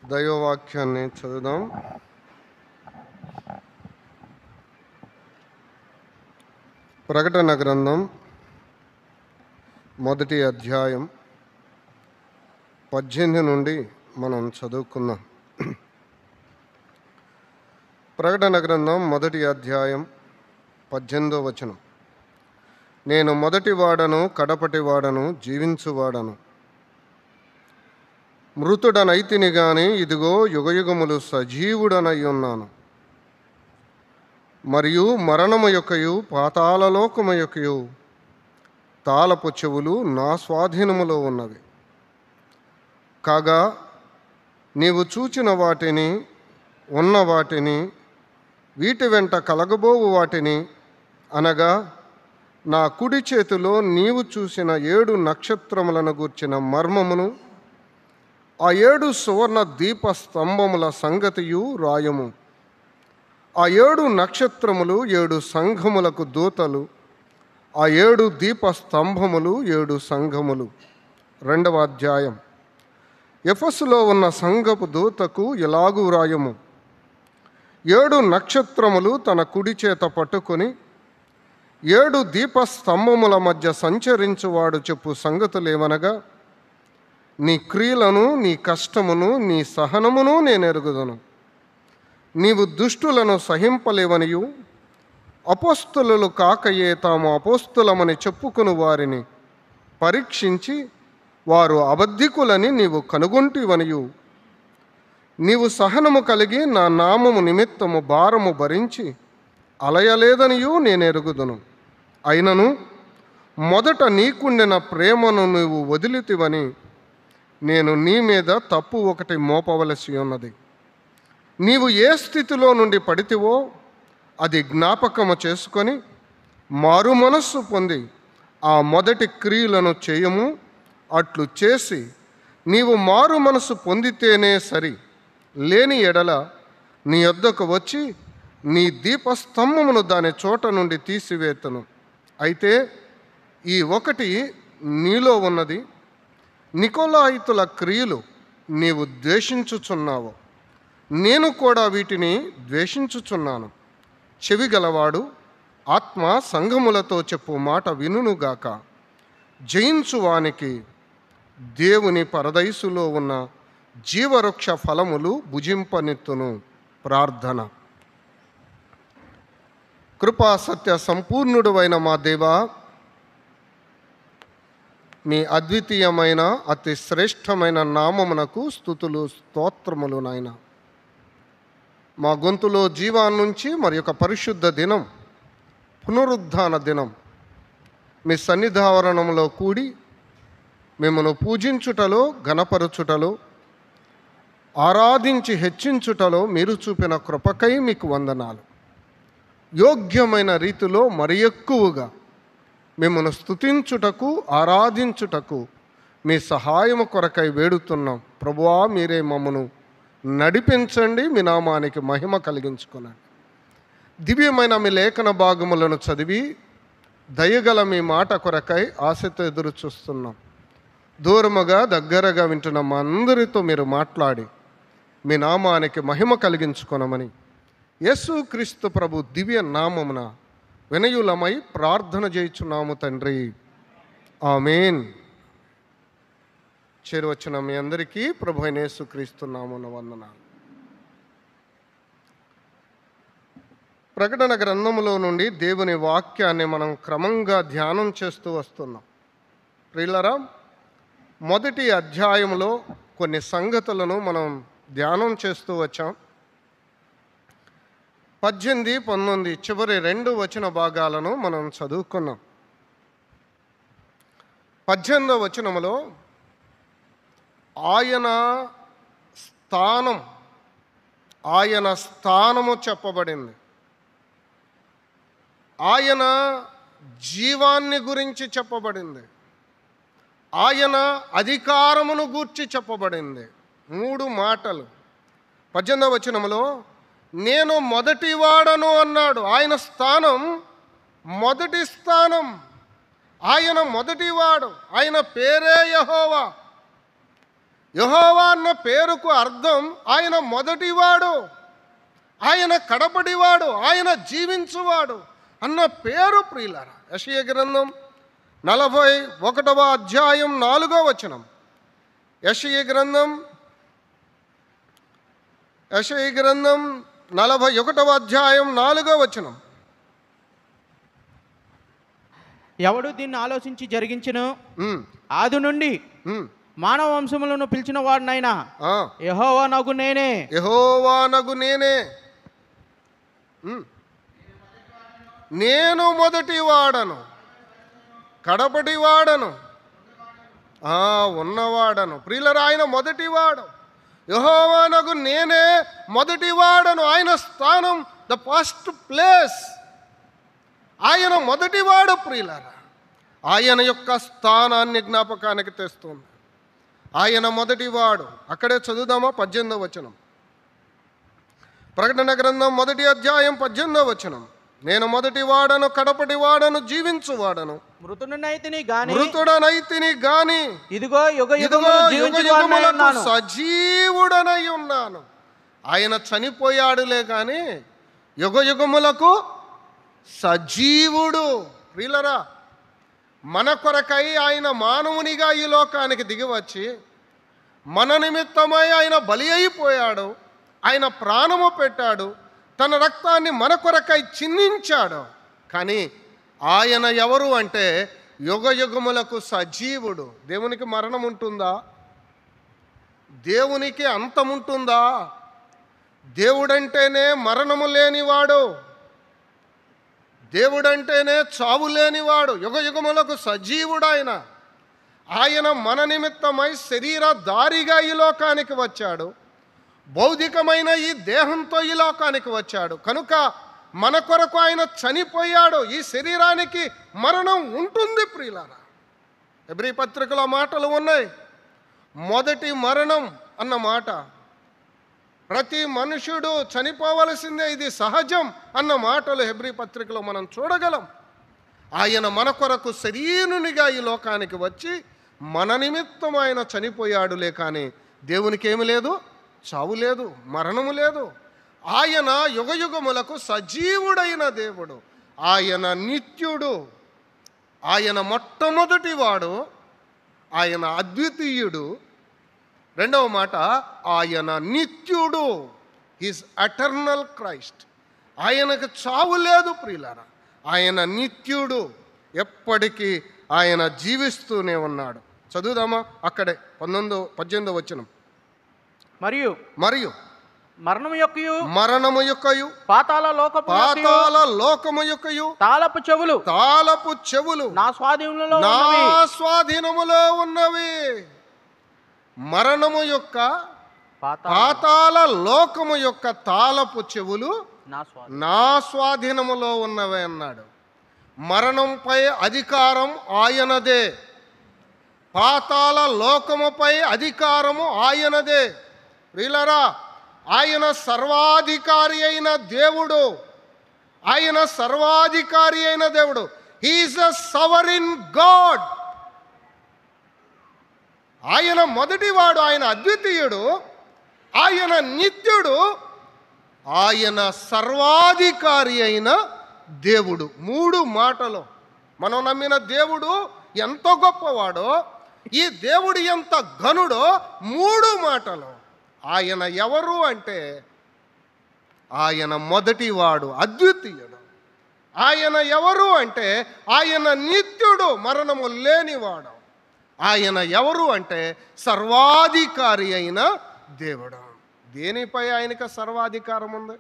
దైవవాక్యాన్ని చదువుదాం. ప్రకటన గ్రంథం 1వ అధ్యాయం 18 నుండి మనం చదువుకుందాం. ప్రకటన గ్రంథం 1వ అధ్యాయం 18వ వచనం. నేను మొదటివాడను, కడపటివాడను, జీవించువాడను. మృతుడనైతిని గాని ఇదిగో యుగయుగములు సజీవుడనై ఉన్నాను. మరియు మరణము యొక్కయు పాతాళలోకము యొక్కయు తాళపు చెవులు నా స్వాధీనములో ఉన్నవి. కాగా నీవు చూచిన వాటిని, ఉన్న వాటిని, వీటి వెంట కలగబోవు వాటిని, అనగా నా కుడి చేతిలో నీవు చూసిన 7 నక్షత్రములను గూర్చిన మర్మమును, ఆ 7 సువర్ణ దీప స్తంభముల సంగతియు రాయము. ఆ 7 నక్షత్రములు 7 సంఘములకు దూతలు, ఆ 7 దీప స్తంభములు 7 సంఘములు. 2వ అధ్యాయం. ఎఫెసులో ఉన్న సంఘపు దూతకు ఇలాగు రాయము. 7 నక్షత్రములు తన కుడి చేత పట్టుకొని 7 దీప స్తంభముల మధ్య సంచరించువాడు చెప్పు సంగతులేమనగా, నీ క్రియలను, నీ కష్టమును, నీ సహనమును నేను ఎరుగుదును. నీవు దుష్టులను సహింపలేవనియు, అపోస్తలులు కాకయే తాము అపోస్తలమని చెప్పుకుని వారిని పరీక్షించి వారు అబద్ధికులని నీవు కనుగొంటివనియు, నీవు సహనము కలిగి నా నామము నిమిత్తము భారము భరించి అలయలేదనియు నేను ఎరుగుదును. అయినను మొదట నీకుండిన ప్రేమను నీవు వదిలితివని నేను నీ మీద తప్పు ఒకటి మోపవలసి ఉన్నది. నీవు ఏ స్థితిలో నుండి పడితివో అది జ్ఞాపకము చేసుకొని మారు మనస్సు పొంది ఆ మొదటి క్రియలను చేయము. అట్లు చేసి నీవు మారు మనస్సు పొందితేనే సరి, లేని ఎడల నీ యొద్దకు వచ్చి నీ దీపస్తంభమును దాని చోట నుండి తీసివేతను. అయితే ఈ ఒకటి నీలో ఉన్నది, నికోలాయితుల క్రియలు నీవు ద్వేషించుచున్నావు. నేను కూడా వీటిని ద్వేషించుచున్నాను. చెవి గలవాడు ఆత్మ సంఘములతో చెప్పు మాట వినుగాక. జయించువానికి దేవుని పరదైసులో ఉన్న జీవవృక్ష ఫలములు భుజింపనెత్తును. ప్రార్థన. కృపా సత్య సంపూర్ణుడు అయిన మా దేవా, మీ అద్వితీయమైన అతి శ్రేష్టమైన నామమునకు స్తుతులు, స్తోత్రములు నాయన. మా గొంతులో జీవాన్నుంచి మరి యొక్క పరిశుద్ధ దినం, పునరుద్ధాన దినం, మీ సన్నిధావరణంలో కూడి మిమ్మను పూజించుటలో, గణపరచుటలో, ఆరాధించి హెచ్చించుటలో మీరు చూపిన కృపకై మీకు వందనాలు. యోగ్యమైన రీతిలో మరి ఎక్కువగా మిమ్మను స్తుతించుటకు, ఆరాధించుటకు మీ సహాయము కొరకై వేడుతున్నాం. ప్రభువా, మీరే మమ్మను నడిపించండి. మీ నామానికి మహిమ కలిగించుకునండి. దివ్యమైన మీ లేఖన భాగములను చదివి దయగల మీ మాట కొరకై ఆశతో ఎదురు చూస్తున్నాం. దూరముగా దగ్గరగా వింటున్న మా అందరితో మీరు మాట్లాడి మీ నామానికి మహిమ కలిగించుకొనమని యేసుక్రీస్తు ప్రభు దివ్య నామమున వినయులమై ప్రార్థన చేయుచున్నాము తండ్రి. ఆమేన్. చేరువచ్చిన మీ అందరికీ ప్రభు అయిన యేసుక్రీస్తు నామమున వందనాలు. ప్రకటన గ్రంథములో నుండి దేవుని వాక్యాన్ని మనం క్రమంగా ధ్యానం చేస్తూ వస్తున్నాం. ప్రియులారా, 1వ అధ్యాయంలో కొన్ని సంగతులను మనం ధ్యానం చేస్తూ వచ్చాం. 18, 19 చివరి 2 వచన భాగాలను మనం చదువుకున్నాం. 18వ వచనములో ఆయన స్థానము చెప్పబడింది. ఆయన జీవాన్ని గురించి చెప్పబడింది. ఆయన అధికారమును గూర్చి చెప్పబడింది. 3 మాటలు. 18వ వచనములో నేను మొదటివాడను అన్నాడు. ఆయన స్థానం మొదటి స్థానం. ఆయన మొదటివాడు. ఆయన పేరే యెహోవా. యెహోవా అన్న పేరుకు అర్థం ఆయన మొదటివాడు, ఆయన కడపటివాడు, ఆయన జీవించువాడు అన్న పేరు ప్రియులారా. యెషయా గ్రంథం 41వ అధ్యాయం 4వ వచనం. యెషయా గ్రంథం 41వ అధ్యాయం 4వ వచనం. ఎవడు దీన్ని ఆలోచించి జరిగించును, ఆది నుండి మానవ వంశములను పిలిచిన వాడినైనా యెహోవా నగు నేనే. యెహోవా నగు నేనే, నేను మొదటి వాడను, కడపటి వాడను, ఉన్నవాడను. ప్రియులరా, ఆయన మొదటివాడు. యెహోవా నగు నేనే మొదటివాడను. ఆయన స్థానం ద ఫస్ట్ ప్లేస్. ఆయన మొదటివాడు ప్రియులరా. ఆయన యొక్క స్థానాన్ని జ్ఞాపకానికి తెస్తుంది. ఆయన మొదటివాడు. అక్కడే చదువుదామా 18వ వచనం. ప్రకటన గ్రంథం 1వ అధ్యాయం 18వ వచనం. నేను మొదటి వాడను, కడపటి వాడను, జీవించువాడను, మృతుడనైతిని గాని ఇదిగో యుగయుగములకు సజీవుడనై ఉన్నాను. ఆయన చనిపోయాడులే కానీ యుగయుగములకు సజీవుడు. ప్రియులరా, మన కొరకై ఆయన మానవునిగా ఈ లోకానికి దిగివచ్చి మన నిమిత్తమై ఆయన బలి అయిపోయాడు. ఆయన ప్రాణము పెట్టాడు, తన రక్తాన్ని మన కొరకై చిందించాడు. కానీ ఆయన ఎవరు అంటే యుగయుగములకు సజీవుడు. దేవునికి మరణం ఉంటుందా? దేవునికి అంతముంటుందా? దేవుడంటేనే మరణము లేనివాడు, దేవుడంటేనే చావు లేనివాడు, యుగయుగములకు సజీవుడాయన. ఆయన మన నిమిత్తమై శరీరధారిగా ఈ లోకానికి వచ్చాడు. భౌతికమైన ఈ దేహంతో ఈ లోకానికి వచ్చాడు కనుక మన కొరకు ఆయన చనిపోయాడు. ఈ శరీరానికి మరణం ఉంటుంది ప్రియులారా. హెబ్రీ పత్రికలో మాటలు ఉన్నాయి. మొదటి మరణం అన్న మాట, ప్రతి మనుషుడు చనిపోవలసిందే, ఇది సహజం అన్న మాటలు హెబ్రీ పత్రికలో మనం చూడగలం. ఆయన మన కొరకు శరీరునిగా ఈ లోకానికి వచ్చి మన నిమిత్తం ఆయన చనిపోయాడులే కానీ దేవునికి ఏమి లేదు, చావు లేదు, మరణము లేదు. ఆయన యుగయుగములకు సజీవుడైన దేవుడు. ఆయన నిత్యుడు, ఆయన మొట్టమొదటివాడు, ఆయన అద్వితీయుడు. రెండవ మాట, ఆయన నిత్యుడు, హిస్ ఎటర్నల్ క్రైస్ట్. ఆయనకు చావు లేదు ప్రియులారా. ఆయన నిత్యుడు, ఎప్పటికీ ఆయన జీవిస్తూనే ఉన్నాడు. చదువుదామా అక్కడే 18వ వచనం. మరియు మరణము యొక్కయు పాతాళ లోకము యొక్కయు తాళపు చెవులు నా స్వాధీనములో ఉన్నవి. మరణము యొక్క, పాతాళ లోకము యొక్క తాళపు చెవులు నా స్వాధీనములో ఉన్నవే అన్నాడు. మరణంపై అధికారం ఆయనదే, పాతాళ లోకముపై అధికారము ఆయనదే. ప్రియులారా, ఆయన సర్వాధికారి అయిన దేవుడు. ఆయన సర్వాధికారి అయిన దేవుడు. He is a సవరిన్ God. ఆయన మొదటివాడు, ఆయన అద్వితీయుడు, ఆయన నిత్యుడు, ఆయన సర్వాధికారి అయిన దేవుడు. 3 మాటలు మనం నమ్మిన దేవుడు ఎంత గొప్పవాడో, ఈ దేవుడు ఎంత ఘనుడో 3 మాటలు. ఆయన ఎవరు అంటే ఆయన మొదటివాడు, అద్వితీయుడు. ఆయన ఎవరు అంటే ఆయన నిత్యుడు, మరణము లేనివాడు. ఆయన ఎవరు అంటే సర్వాధికారి అయిన దేవుడు. దేనిపై ఆయనకు సర్వాధికారం ఉంది?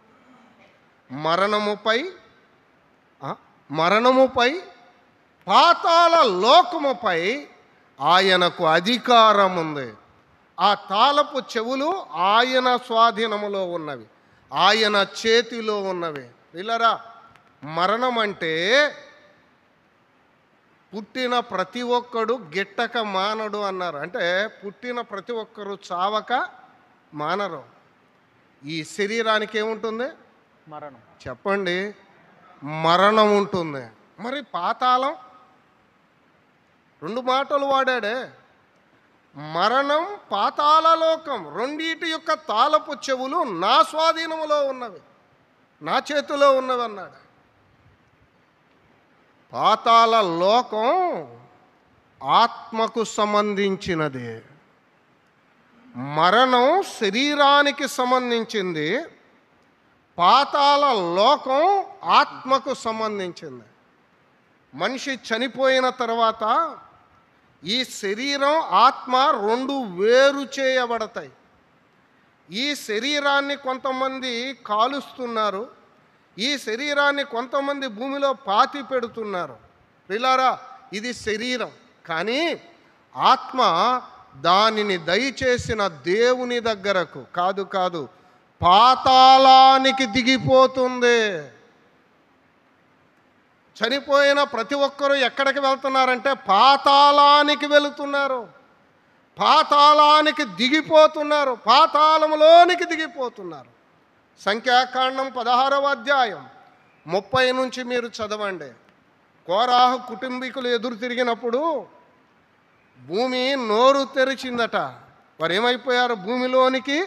మరణముపై పాతాళ లోకముపై ఆయనకు అధికారం ఉంది. ఆ తాళపు చెవులు ఆయన స్వాధీనములో ఉన్నవి, ఆయన చేతిలో ఉన్నవి. పిల్లరా, మరణం అంటే పుట్టిన ప్రతి ఒక్కడు గిట్టక మానడు అన్నారు. అంటే పుట్టిన ప్రతి ఒక్కరు చావక మానరు. ఈ శరీరానికి ఏముంటుంది? మరణం. చెప్పండి, మరణం ఉంటుంది. మరి పాతాళం? 2 మాటలు వాడాడే. మరణం, పాతాళలోకం రెండిటి యొక్క తాళపు చెవులు నా స్వాధీనములో ఉన్నవి, నా చేతిలో ఉన్నవి అన్నాడు. పాతాళ లోకం ఆత్మకు సంబంధించినది, మరణం శరీరానికి సంబంధించింది, పాతాళ లోకం ఆత్మకు సంబంధించింది. మనిషి చనిపోయిన తర్వాత ఈ శరీరం, ఆత్మ రెండు వేరు చేయబడతాయి. ఈ శరీరాన్ని కొంతమంది కాలుస్తున్నారు, ఈ శరీరాన్ని కొంతమంది భూమిలో పాతి పెడుతున్నారు. ప్రియులారా, ఇది శరీరం. కానీ ఆత్మ దానిని దయచేసిన దేవుని దగ్గరకు కాదు, పాతాళానికి దిగిపోతుంది. చనిపోయిన ప్రతి ఒక్కరూ ఎక్కడికి వెళ్తున్నారంటే పాతాళానికి వెళుతున్నారు, పాతాళానికి దిగిపోతున్నారు, పాతాళంలోనికి దిగిపోతున్నారు. సంఖ్యాకాండం 16వ అధ్యాయం 30 నుంచి మీరు చదవండి. కోరాహు కుటుంబీకులు ఎదురు తిరిగినప్పుడు భూమి నోరు తెరిచిందట. వారు ఏమైపోయారు? భూమిలోనికి,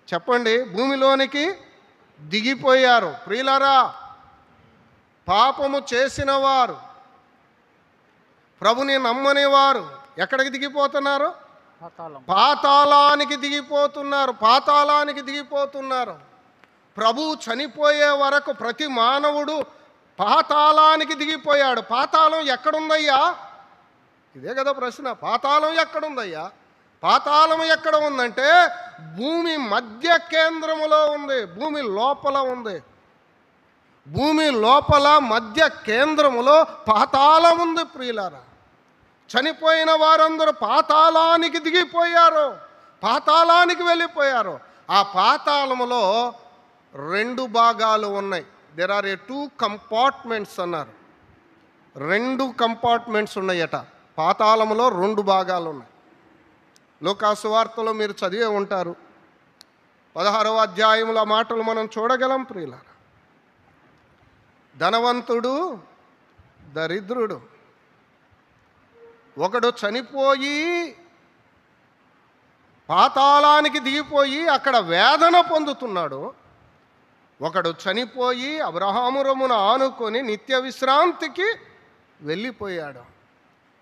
చెప్పండి, భూమిలోనికి దిగిపోయారు. ప్రియులారా, పాపము చేసిన వారు, ప్రభుని నమ్మని వారు ఎక్కడికి దిగిపోతున్నారు? పాతాళానికి దిగిపోతున్నారు, పాతాళానికి దిగిపోతున్నారు. ప్రభువు చనిపోయే వరకు ప్రతి మానవుడు పాతాళానికి దిగిపోయాడు. పాతాళం ఎక్కడుందయ్యా? ఇదే కదా ప్రశ్న. పాతాళం ఎక్కడుందయ్యా? పాతాళం ఎక్కడ ఉందంటే భూమి మధ్య కేంద్రములో ఉంది, భూమి లోపల ఉంది. భూమి లోపల మధ్య కేంద్రములో పాతాళం ఉంది. ప్రియులారా, చనిపోయిన వారందరూ పాతాళానికి దిగిపోయారు, పాతాళానికి వెళ్ళిపోయారు. ఆ పాతాళములో 2 భాగాలు ఉన్నాయి. దేర్ ఆర్ 2 కంపార్ట్మెంట్స్ అన్నారు. 2 కంపార్ట్మెంట్స్ ఉన్నాయట. పాతాళములో 2 భాగాలు ఉన్నాయి. లూకాసు వార్తలో మీరు చదివే ఉంటారు. 16వ అధ్యాయంలో ఆ మాటలు మనం చూడగలం. ప్రియులారా, ధనవంతుడు, దరిద్రుడు, ఒకడు చనిపోయి పాతాళానికి దిగిపోయి అక్కడ వేదన పొందుతున్నాడు, ఒకడు చనిపోయి అబ్రహాము రొమ్మున ఆనుకొని నిత్య విశ్రాంతికి వెళ్ళిపోయాడు.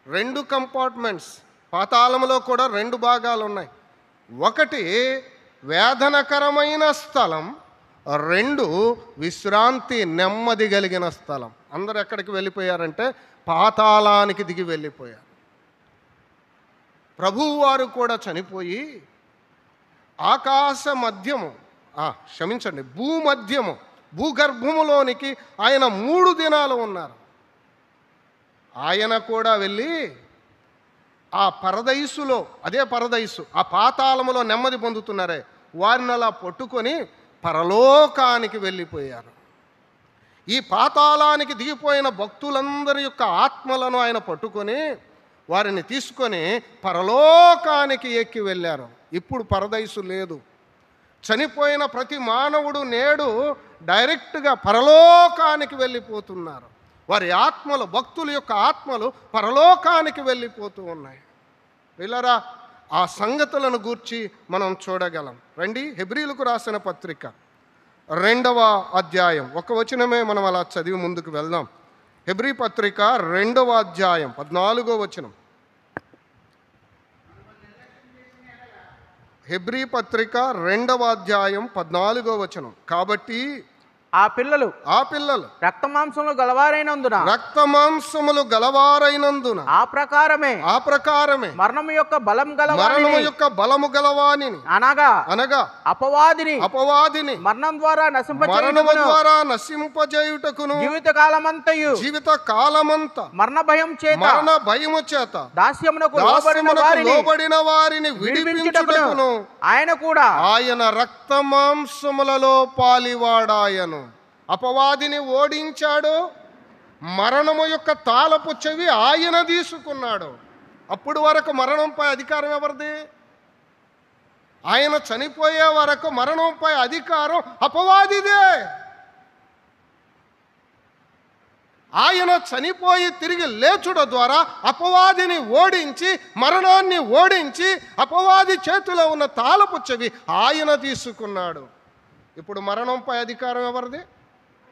2 కంపార్ట్మెంట్స్. పాతాళంలో కూడా 2 భాగాలు ఉన్నాయి. ఒకటి వేదనకరమైన స్థలం, 2 విశ్రాంతి, నెమ్మది కలిగిన స్థలం. అందరు ఎక్కడికి వెళ్ళిపోయారంటే పాతాళానికి దిగి వెళ్ళిపోయారు. ప్రభువు వారు కూడా చనిపోయి ఆకాశ మధ్యము, భూమధ్యము, భూగర్భములోనికి ఆయన 3 దినాలు ఉన్నారు. ఆయన కూడా వెళ్ళి ఆ పరదైసులో, అదే పరదైసు, ఆ పాతాళములో నెమ్మది పొందుతున్నారే వారిని అలా పట్టుకొని పరలోకానికి వెళ్ళిపోయారు. ఈ పాతాళానికి దిగిపోయిన భక్తులందరి యొక్క ఆత్మలను ఆయన పట్టుకొని వారిని తీసుకొని పరలోకానికి ఎక్కి వెళ్ళారు. ఇప్పుడు పరదైసు లేదు. చనిపోయిన ప్రతి మానవుడు నేడు డైరెక్ట్గా పరలోకానికి వెళ్ళిపోతున్నారు. వారి ఆత్మలు, భక్తుల యొక్క ఆత్మలు పరలోకానికి వెళ్ళిపోతూ ఉన్నాయి. వీళ్ళరా, ఆ సంగతులను గూర్చి మనం చూడగలం. రండి, హెబ్రీలకు రాసిన పత్రిక 2వ అధ్యాయం 1 వచనమే మనం అలా చదివి ముందుకు వెళ్దాం. హెబ్రీ పత్రిక 2వ అధ్యాయం 14వ వచనం. హెబ్రీ పత్రిక 2వ అధ్యాయం 14వ వచనం. కాబట్టి ఆ పిల్లలు రక్తమాంసములు గలవారైనందున ఆ ప్రకారమే మరణము యొక్క బలము గలవానిని అనగా అపవాదిని మరణం ద్వారా నశింపజేయుటకును జీవితకాలమంతా మరణ భయము చేత దాస్యమునకు లోబడిన వారిని విడిపించుటకును ఆయన రక్తమాంసములలో పాలివాడాయను. అపవాదిని ఓడించాడు, మరణము యొక్క తాళపు చెవి ఆయన తీసుకున్నాడు. అప్పుడు వరకు మరణంపై అధికారం ఎవరిది? ఆయన చనిపోయే వరకు మరణంపై అధికారం అపవాదిదే. ఆయన చనిపోయి తిరిగి లేచుట ద్వారా అపవాదిని ఓడించి, మరణాన్ని ఓడించి, అపవాది చేతిలో ఉన్న తాళపు చెవి ఆయన తీసుకున్నాడు. ఇప్పుడు మరణంపై అధికారం ఎవరిది?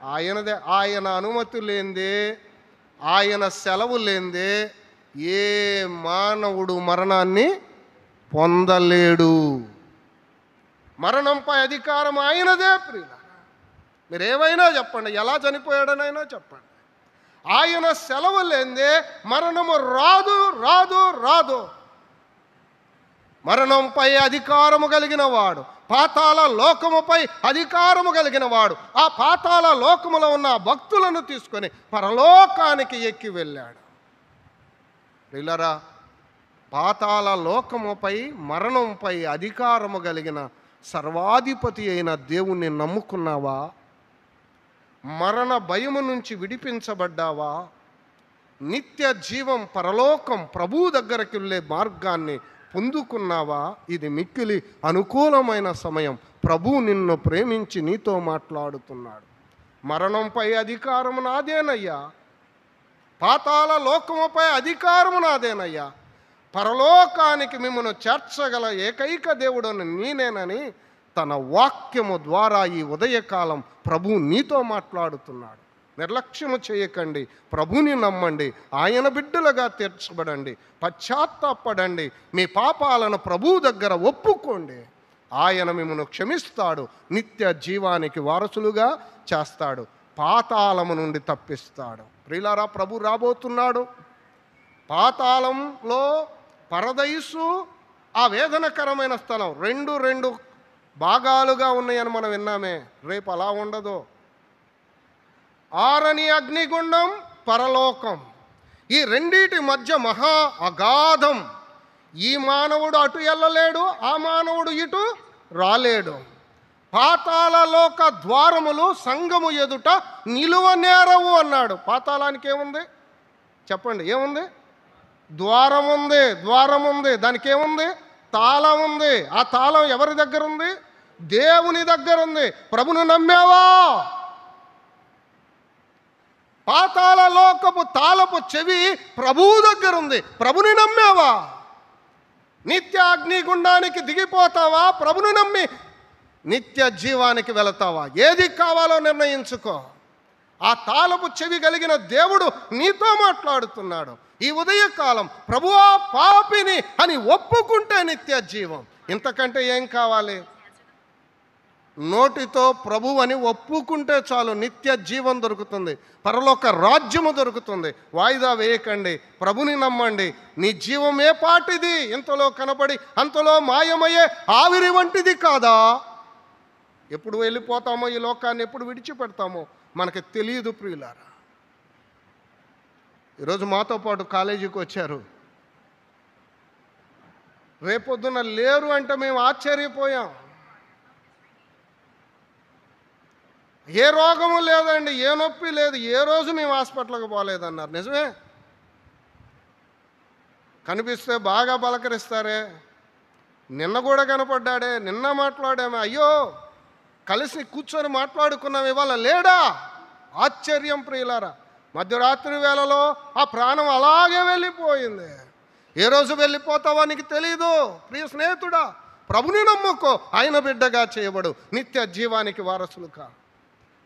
ఆయనదే. ఆయన అనుమతి లేనిదే, ఆయన సెలవు లేనిదే ఏ మానవుడు మరణాన్ని పొందలేడు. మరణంపై అధికారం ఆయనదే. ప్రియులారా, మీరు ఏమైనా చెప్పండి, ఎలా చనిపోయాడనైనా చెప్పండి, ఆయన సెలవు లేనిదే మరణము రాదు రాదు రాదు. మరణంపై అధికారము కలిగిన వాడు, పాతాళ లోకముపై అధికారము కలిగిన వాడు, ఆ పాతాళ లోకములో ఉన్న భక్తులను తీసుకొని పరలోకానికి ఎక్కి వెళ్ళాడు. ప్రియులారా, పాతాళ లోకముపై, మరణంపై అధికారము కలిగిన సర్వాధిపతి అయిన దేవుణ్ణి నమ్ముకున్నావా? మరణ భయము నుంచి విడిపించబడ్డావా? నిత్య జీవం, పరలోకం, ప్రభువు దగ్గరికి వెళ్ళే మార్గాన్ని పొందుకున్నావా? ఇది మిక్కిలి అనుకూలమైన సమయం. ప్రభువు నిన్ను ప్రేమించి నీతో మాట్లాడుతున్నాడు. మరణంపై అధికారము నాదేనయ్యా, పాతాళ లోకముపై అధికారము నాదేనయ్యా, పరలోకానికి మిమ్మల్ని చేర్చగల ఏకైక దేవుడని నేనేనని తన వాక్యము ద్వారా ఈ ఉదయకాలం ప్రభువు నీతో మాట్లాడుతున్నాడు. నిర్లక్ష్యము చేయకండి, ప్రభుని నమ్మండి, ఆయన బిడ్డలుగా తీర్చబడండి, పశ్చాత్తాపడండి, మీ పాపాలను ప్రభువు దగ్గర ఒప్పుకోండి. ఆయన మిమ్మల్ని క్షమిస్తాడు, నిత్య జీవానికి వారసులుగా చేస్తాడు, పాతాళము నుండి తప్పిస్తాడు. ప్రియులారా, ప్రభు రాబోతున్నాడు. పాతాళంలో పరదైసు, ఆ వేదనకరమైన స్థలం రెండు భాగాలుగా ఉన్నాయని మనం విన్నామే. రేపు అలా ఉండదు. ఆరని అగ్నిగుండం, పరలోకం, ఈ రెండిటి మధ్య మహా అగాధం. ఈ మానవుడు అటు వెళ్ళలేడు, ఆ మానవుడు ఇటు రాలేడు. పాతాళ లోక ద్వారములు సంఘము ఎదుట నిలువనేరవు అన్నాడు. పాతాళానికి ఏముంది చెప్పండి? ఏముంది? ద్వారం ఉంది. ద్వారం ఉంది, దానికి ఏముంది? తాళం ఉంది. ఆ తాళం ఎవరి దగ్గర ఉంది? దేవుని దగ్గర ఉంది. ప్రభును నమ్మావా? పాతాళ లోకపు తాళపు చెవి ప్రభువు దగ్గర ఉంది. ప్రభుని నమ్మావా? నిత్య అగ్నిగుండానికి దిగిపోతావా? ప్రభుని నమ్మి నిత్య జీవానికి వెళతావా? ఏది కావాలో నిర్ణయించుకో. ఆ తాళపు చెవి కలిగిన దేవుడు నీతో మాట్లాడుతున్నాడు. ఈ ఉదయకాలం ప్రభువా పాపిని అని ఒప్పుకుంటే నిత్య జీవం. ఇంతకంటే ఏం కావాలి? నోటితో ప్రభు అని ఒప్పుకుంటే చాలు, నిత్య జీవం దొరుకుతుంది, పరలోక రాజ్యము దొరుకుతుంది. వాయిదా వేయకండి, ప్రభుని నమ్మండి. నీ జీవం ఏ పాటిది? ఇంతలో కనబడి అంతలో మాయమయ్యే ఆవిరి వంటిది కాదా? ఎప్పుడు వెళ్ళిపోతామో, ఈ లోకాన్ని ఎప్పుడు విడిచిపెడతామో మనకి తెలియదు. ప్రియులారా, ఈరోజు మాతో పాటు కాలేజీకి వచ్చారు, రేపొద్దున లేరు అంటే మేము ఆశ్చర్యపోయాం. ఏ రోగము లేదండి, ఏ నొప్పి లేదు, ఏ రోజు మేము హాస్పిటల్కి పోలేదన్నారు. నిజమే, కనిపిస్తే బాగా పలకరిస్తారే. నిన్న కూడా కనపడ్డాడే, నిన్న మాట్లాడామే, అయ్యో కలిసి కూర్చొని మాట్లాడుకున్నాం, ఇవాళ లేడా? ఆశ్చర్యం ప్రియులారా. మధ్యరాత్రి వేళలో ఆ ప్రాణం అలాగే వెళ్ళిపోయింది. ఏ రోజు వెళ్ళిపోతావో నీకు తెలీదు. ప్రియ స్నేహితుడా, ప్రభుని నమ్ముకో, ఆయన బిడ్డగా చేయబడు, నిత్య జీవానికి వారసులుగా.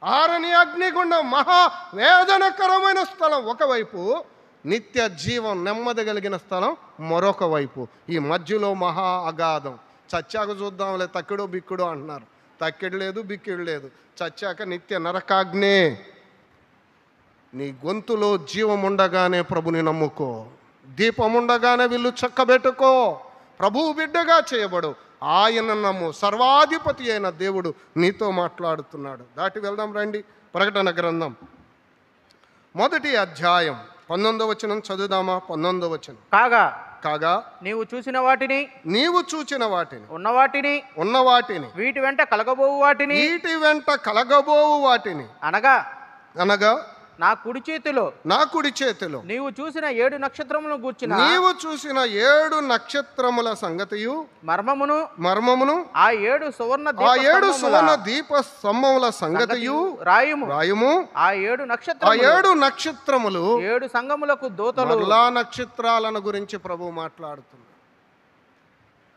ఆరని అగ్నిగుండం మహా వేదనకరమైన స్థలం ఒకవైపు, నిత్య జీవం నెమ్మది కలిగిన స్థలం మరొక వైపు. ఈ మధ్యలో మహా అగాధం. చచ్చాక చూద్దాంలే, తక్కిడు బిక్కుడు అంటున్నారు. తక్కిడు లేదు, బిక్కిడు లేదు. చచ్చాక నిత్య నరకాగ్నే. నీ గొంతులో జీవం ఉండగానే ప్రభుని నమ్ముకో, దీపం ఉండగానే విల్లు చక్కబెట్టుకో, ప్రభువు బిడ్డగా చేయబడు, ఆయన నమ్ము. సర్వాధిపతి అయిన దేవుడు నీతో మాట్లాడుతున్నాడు. దాటి వెళ్దాం రండి. ప్రకటన గ్రంథం 1వ అధ్యాయం 19వ వచనం చదువుదామా? 19వ వచనం. కాగా నీవు చూచిన వాటిని ఉన్న వాటిని వీటి వెంట కలగబోవు వాటిని అనగా నా కుడి చేతిలో నీవు చూసిన 7 నక్షత్రములను నక్షత్రముల సంగతియు మర్మమును ఆ 7 సువర్ణ దీప స్తంభముల సంగతియు రాయుము. ఆ 7 నక్షత్రములు 7 సంఘములకు దూతలు. మరలా నక్షత్రాలను గురించి ప్రభు మాట్లాడుతున్నారు.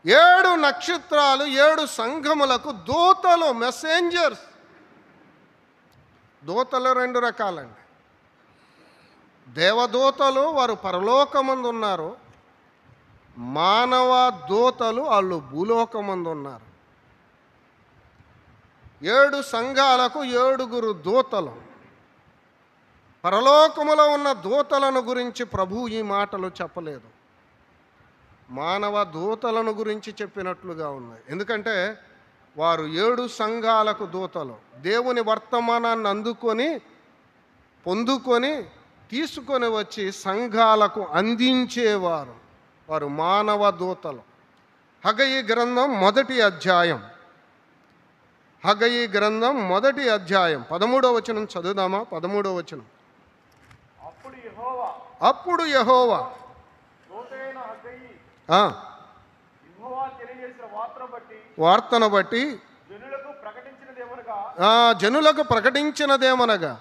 7 నక్షత్రాలు 7 సంఘములకు దూతలు, మెసెంజర్స్. దూతలు 2 రకాలండి. దేవదూతలు వారు పరలోకమందు ఉన్నారు, మానవ దూతలు వాళ్ళు భూలోకమందు ఉన్నారు. 7 సంఘాలకు 7 దూతలు. పరలోకములో ఉన్న దూతలను గురించి ప్రభు ఈ మాటలు చెప్పలేదు, మానవ దూతలను గురించి చెప్పినట్లుగా ఉన్నాయి. ఎందుకంటే వారు 7 సంఘాలకు దూతలు. దేవుని వర్తమానాన్ని పొందుకొని తీసుకొని వచ్చి సంఘాలకు అందించేవారు, వారు మానవ దూతలు. హగ్గయి గ్రంథం 1వ అధ్యాయం 13వ వచనం చదువుదామా? 13వ వచనం. అప్పుడు యెహోవా వార్తను బట్టి జనులకు ప్రకటించినదేమనగా,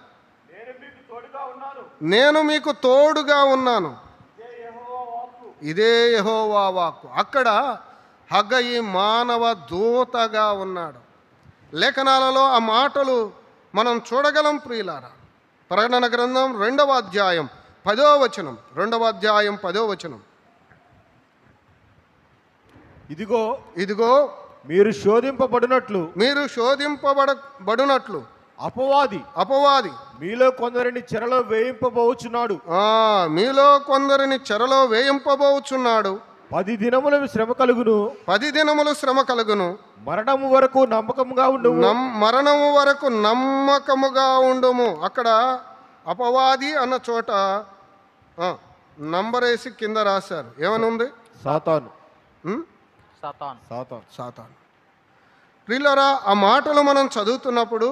నేను మీకు తోడుగా ఉన్నాను. ఇదే యెహోవా వాక్కు. అక్కడ హగ్గయి మానవ దూతగా ఉన్నాడు. లేఖనాలలో ఆ మాటలు మనం చూడగలం ప్రియులారా. ప్రకటన గ్రంథం 2వ అధ్యాయం 10వ వచనం. 2వ అధ్యాయం 10వ వచనం. ఇదిగో మీరు శోధింపబడినట్లు అపవాది మీలో కొందరిని చెరలో వేయింపబోచున్నాడు. 10 దినములు శ్రమ కలుగును. మరణము వరకు నమ్మకముగా ఉండుము. అక్కడ అపవాది అన్న చోట నంబరేసి కింద రాశారు. ఏమని ఉంది? సాతాను. ప్రియులారా, ఆ మాటలు మనం చదువుతున్నప్పుడు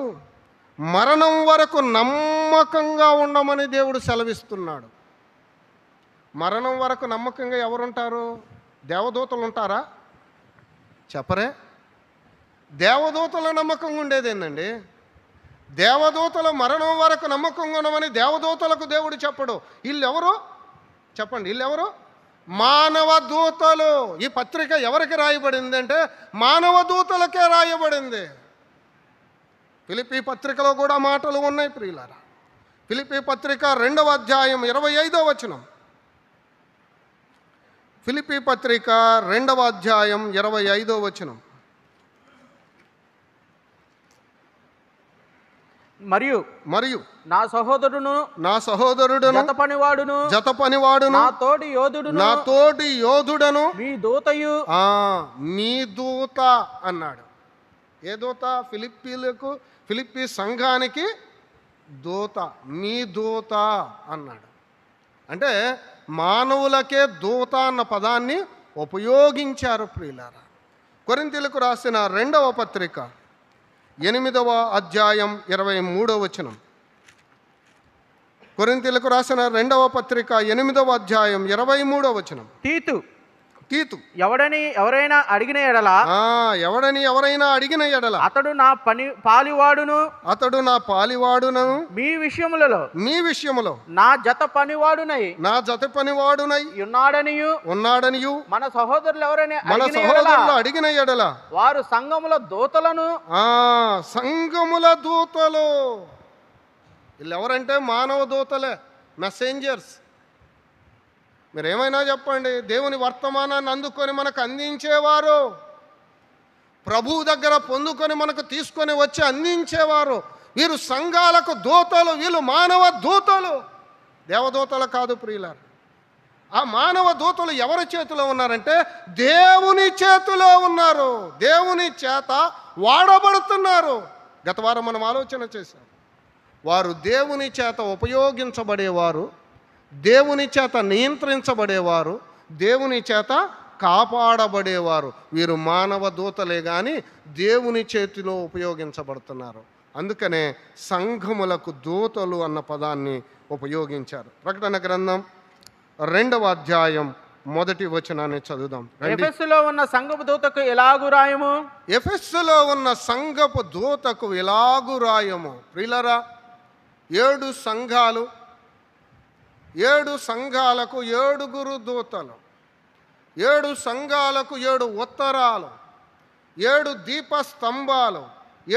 మరణం వరకు నమ్మకంగా ఉండమని దేవుడు సెలవిస్తున్నాడు. మరణం వరకు నమ్మకంగా ఎవరుంటారు? దేవదూతలు ఉంటారా? చెప్పరే. దేవదూతల నమ్మకంగా ఉండేది ఏంటండి? దేవదూతలు మరణం వరకు నమ్మకంగా ఉండమని దేవదూతలకు దేవుడు చెప్పడు. వీళ్ళెవరు చెప్పండి? వీళ్ళెవరు? మానవ దూతలు. ఈ పత్రిక ఎవరికి రాయబడింది అంటే మానవ దూతలకే రాయబడింది. ఫిలిప్పీ పత్రికలో కూడా మాటలు ఉన్నాయి ప్రియులారా. ఫిలిప్పీ పత్రిక 2వ అధ్యాయం 25వ వచనం. ఫిలిప్పీ పత్రిక 2వ అధ్యాయం 25వ వచనం. మరియు నా సహోదరుడు జత పనివాడును నా తోటి యోధుడను మీ దూత అన్నాడు. ఏ దూత? ఫిలిప్పీ సంఘానికి దూత, మీ దూత అన్నాడు. అంటే మానవులకే దూత అన్న పదాన్ని ఉపయోగించారు ప్రియులారా. కొరింథీయులకు రాసిన 2వ పత్రిక 8వ అధ్యాయం 23వ వచనం. కొరింథీయులకు రాసిన 2వ పత్రిక 8వ అధ్యాయం 23వ వచనం. తీతు ఎవరైనా అడిగిన అడిగిన ఎడల అతడు నా పాలివాడును మీ విషయములో నా జత పనివాడునై ఉన్నాడనియు మన సహోదరులు అడిగిన ఎడల వారు సంఘముల దూతలు. వీళ్ళు ఎవరంటే మానవ దూతలే, మెసెంజర్స్. మీరు ఏమైనా చెప్పండి, దేవుని వర్తమానాన్ని అందుకొని మనకు అందించేవారు, ప్రభువు దగ్గర పొందుకొని మనకు తీసుకొని వచ్చి అందించేవారు. వీరు సంఘాలకు దూతలు, వీళ్ళు మానవ దూతలు, దేవదూతలు కాదు ప్రియులారు. ఆ మానవ దూతలు ఎవరి చేతిలో ఉన్నారంటే దేవుని చేతిలో ఉన్నారు, దేవుని చేత వాడబడుతున్నారు. గత వారం మనం ఆలోచన చేశాం. వారు దేవుని చేత ఉపయోగించబడేవారు, దేవుని చేత నియంత్రించబడేవారు, దేవుని చేత కాపాడబడేవారు. వీరు మానవ దూతలే కానీ దేవుని చేతిలో ఉపయోగించబడుతున్నారు. అందుకనే సంఘములకు దూతలు అన్న పదాన్ని ఉపయోగించారు. ప్రకటన గ్రంథం 2వ అధ్యాయం 1వ వచనాన్ని చదువుదాం. ఎఫెసులో ఉన్న సంఘపు దూతకు ఎలాగు రాయము. ఎఫెసులో ఉన్న సంఘపు దూతకు ఎలాగు రాయము. ప్రియులారా, 7 సంఘాలు, 7 సంఘాలకు 7 దూతలు, 7 సంఘాలకు 7 ఉత్తరాలు, 7 దీపస్తంభాలు,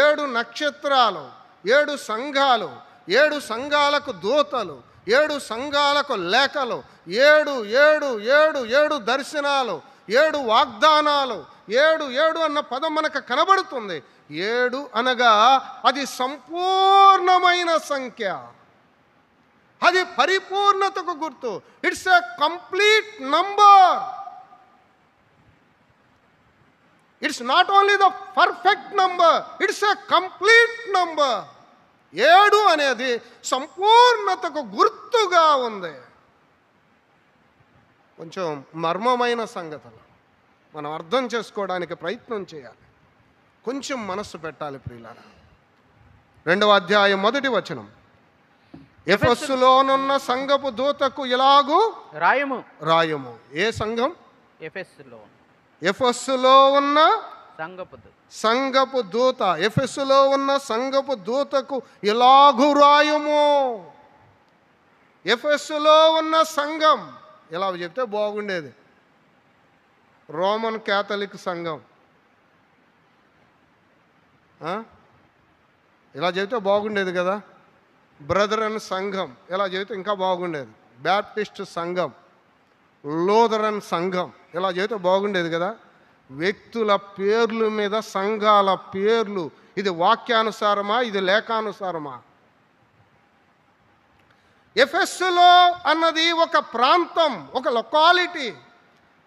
7 నక్షత్రాలు, 7 సంఘాలు, 7 సంఘాలకు దూతలు, 7 సంఘాలకు లేఖలు, 7 దర్శనాలు, 7 వాగ్దానాలు, 7 అన్న పదం మనకు కనబడుతుంది. 7 అనగా అది సంపూర్ణమైన సంఖ్య, అది పరిపూర్ణతకు గుర్తు. It's a complete number. It's not only the perfect number, it's a complete number. 7 అనేది సంపూర్ణతకు గుర్తుగా ఉంది. కొంచెం మర్మమైన సంగతులు మనం అర్థం చేసుకోవడానికి ప్రయత్నం చేయాలి, కొంచెం మనస్సు పెట్టాలి ప్రియులారా. 2వ అధ్యాయం 1వ వచనం. ఎఫెసులోనున్న సంఘపు దూతకు ఇలాగు రాయము. ఏ సంఘం? ఎఫెసులో ఉన్న సంఘపు దూత. ఎఫెసులో ఉన్న సంఘపు దూతకు ఇలాగు రాయము. ఎఫెసులో ఉన్న సంఘం, ఇలా చెప్తే బాగుండేది, రోమన్ క్యాథలిక్ సంఘం, ఇలా చెబితే బాగుండేది కదా. బ్రదరన్ సంఘం, ఇలా చెబితే ఇంకా బాగుండేది. బ్యాప్టిస్ట్ సంఘం, లూథరన్ సంఘం, ఇలా చెబితే బాగుండేది కదా. వ్యక్తుల పేర్ల మీద సంఘాల పేర్లు, ఇది వాక్యానుసారమా, ఇది లేఖానుసారమా? ఎఫెసులో అన్నది ఒక ప్రాంతం, ఒక లొకాలిటీ.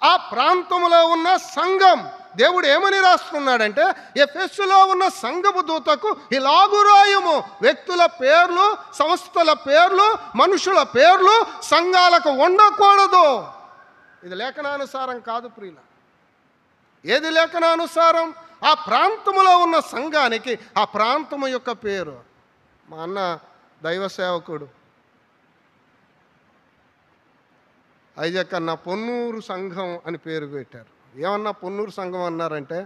ఆ ప్రాంతంలో ఉన్న సంఘం. దేవుడు ఏమని రాస్తున్నాడంటే, ఎఫెసులో ఉన్న సంఘపు దూతకు ఇలాగు రాయము. వ్యక్తుల పేర్లు, సంస్థల పేర్లు, మనుషుల పేర్లు సంఘాలకు ఉండకూడదు. ఇది లేఖనానుసారం కాదు ప్రియుల. ఏది లేఖనానుసారం? ఆ ప్రాంతములో ఉన్న సంఘానికి ఆ ప్రాంతము యొక్క పేరు. మా అన్న దైవ సేవకుడు ఐజక్ అన్న పొన్నూరు సంఘం అని పేరు పెట్టారు. ఏమన్నా పొన్నూరు సంఘం అన్నారంటే,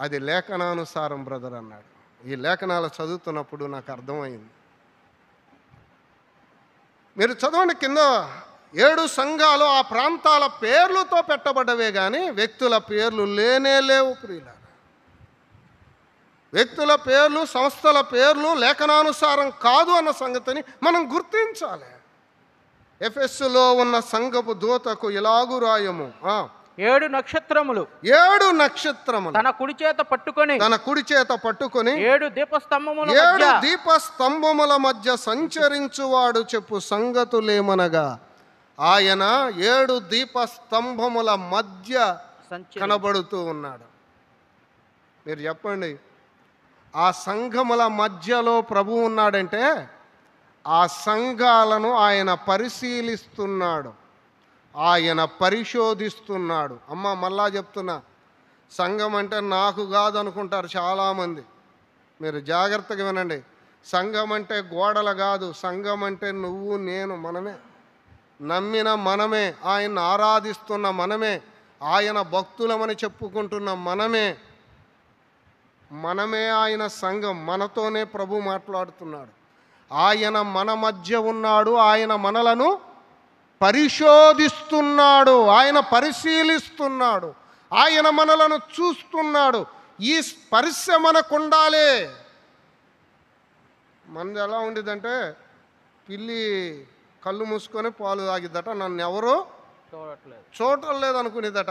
అది లేఖనానుసారం బ్రదర్ అన్నాడు. ఈ లేఖనాలు చదువుతున్నప్పుడు నాకు అర్థమైంది. మీరు చదవండి కింద, 7 సంఘాలు ఆ ప్రాంతాల పేర్లతో పెట్టబడ్డవే కానీ వ్యక్తుల పేర్లు లేనే లేవు ప్రియుల. వ్యక్తుల పేర్లు, సంస్థల పేర్లు లేఖనానుసారం కాదు అన్న సంగతిని మనం గుర్తించాలి. ఎఫెసులో ఉన్న సంఘపు దూతకు ఇలాగు రాయము. 7 నక్షత్రములు, 7 నక్షత్రములు తన కుడి చేత పట్టుకొని 7 దీపస్తంభముల మధ్య సంచరించువాడు చెప్పు సంగతులేమనగా, ఆయన 7 దీపస్తంభముల మధ్య కనబడుతూ ఉన్నాడు. మీరు చెప్పండి, ఆ సంఘముల మధ్యలో ప్రభు ఉన్నాడంటే ఆ సంఘాలను ఆయన పరిశీలిస్తున్నాడు, ఆయన పరిశోధిస్తున్నాడు. అమ్మ మళ్ళా చెప్తున్నా, సంఘం అంటే నాకు కాదు అనుకుంటారు చాలామంది. మీరు జాగ్రత్తగా వినండి. సంఘం అంటే గోడలు కాదు, సంఘం అంటే నువ్వు నేను, మనమే. నమ్మిన మనమే, ఆయన ఆరాధిస్తున్న మనమే, ఆయన భక్తులమని చెప్పుకుంటున్న మనమే ఆయన సంఘం. మనతోనే ప్రభు మాట్లాడుతున్నాడు. ఆయన మన మధ్య ఉన్నాడు, ఆయన మనలను పరిశోధిస్తున్నాడు, ఆయన పరిశీలిస్తున్నాడు, ఆయన మనలను చూస్తున్నాడు. ఈ స్పర్శ మనకు ఉండాలి. మనది ఎలా ఉండేదంటే, పిల్లి కళ్ళు మూసుకొని పాలు తాగిద్దట, నన్ను ఎవరు చూడలేదు అనుకునేదట.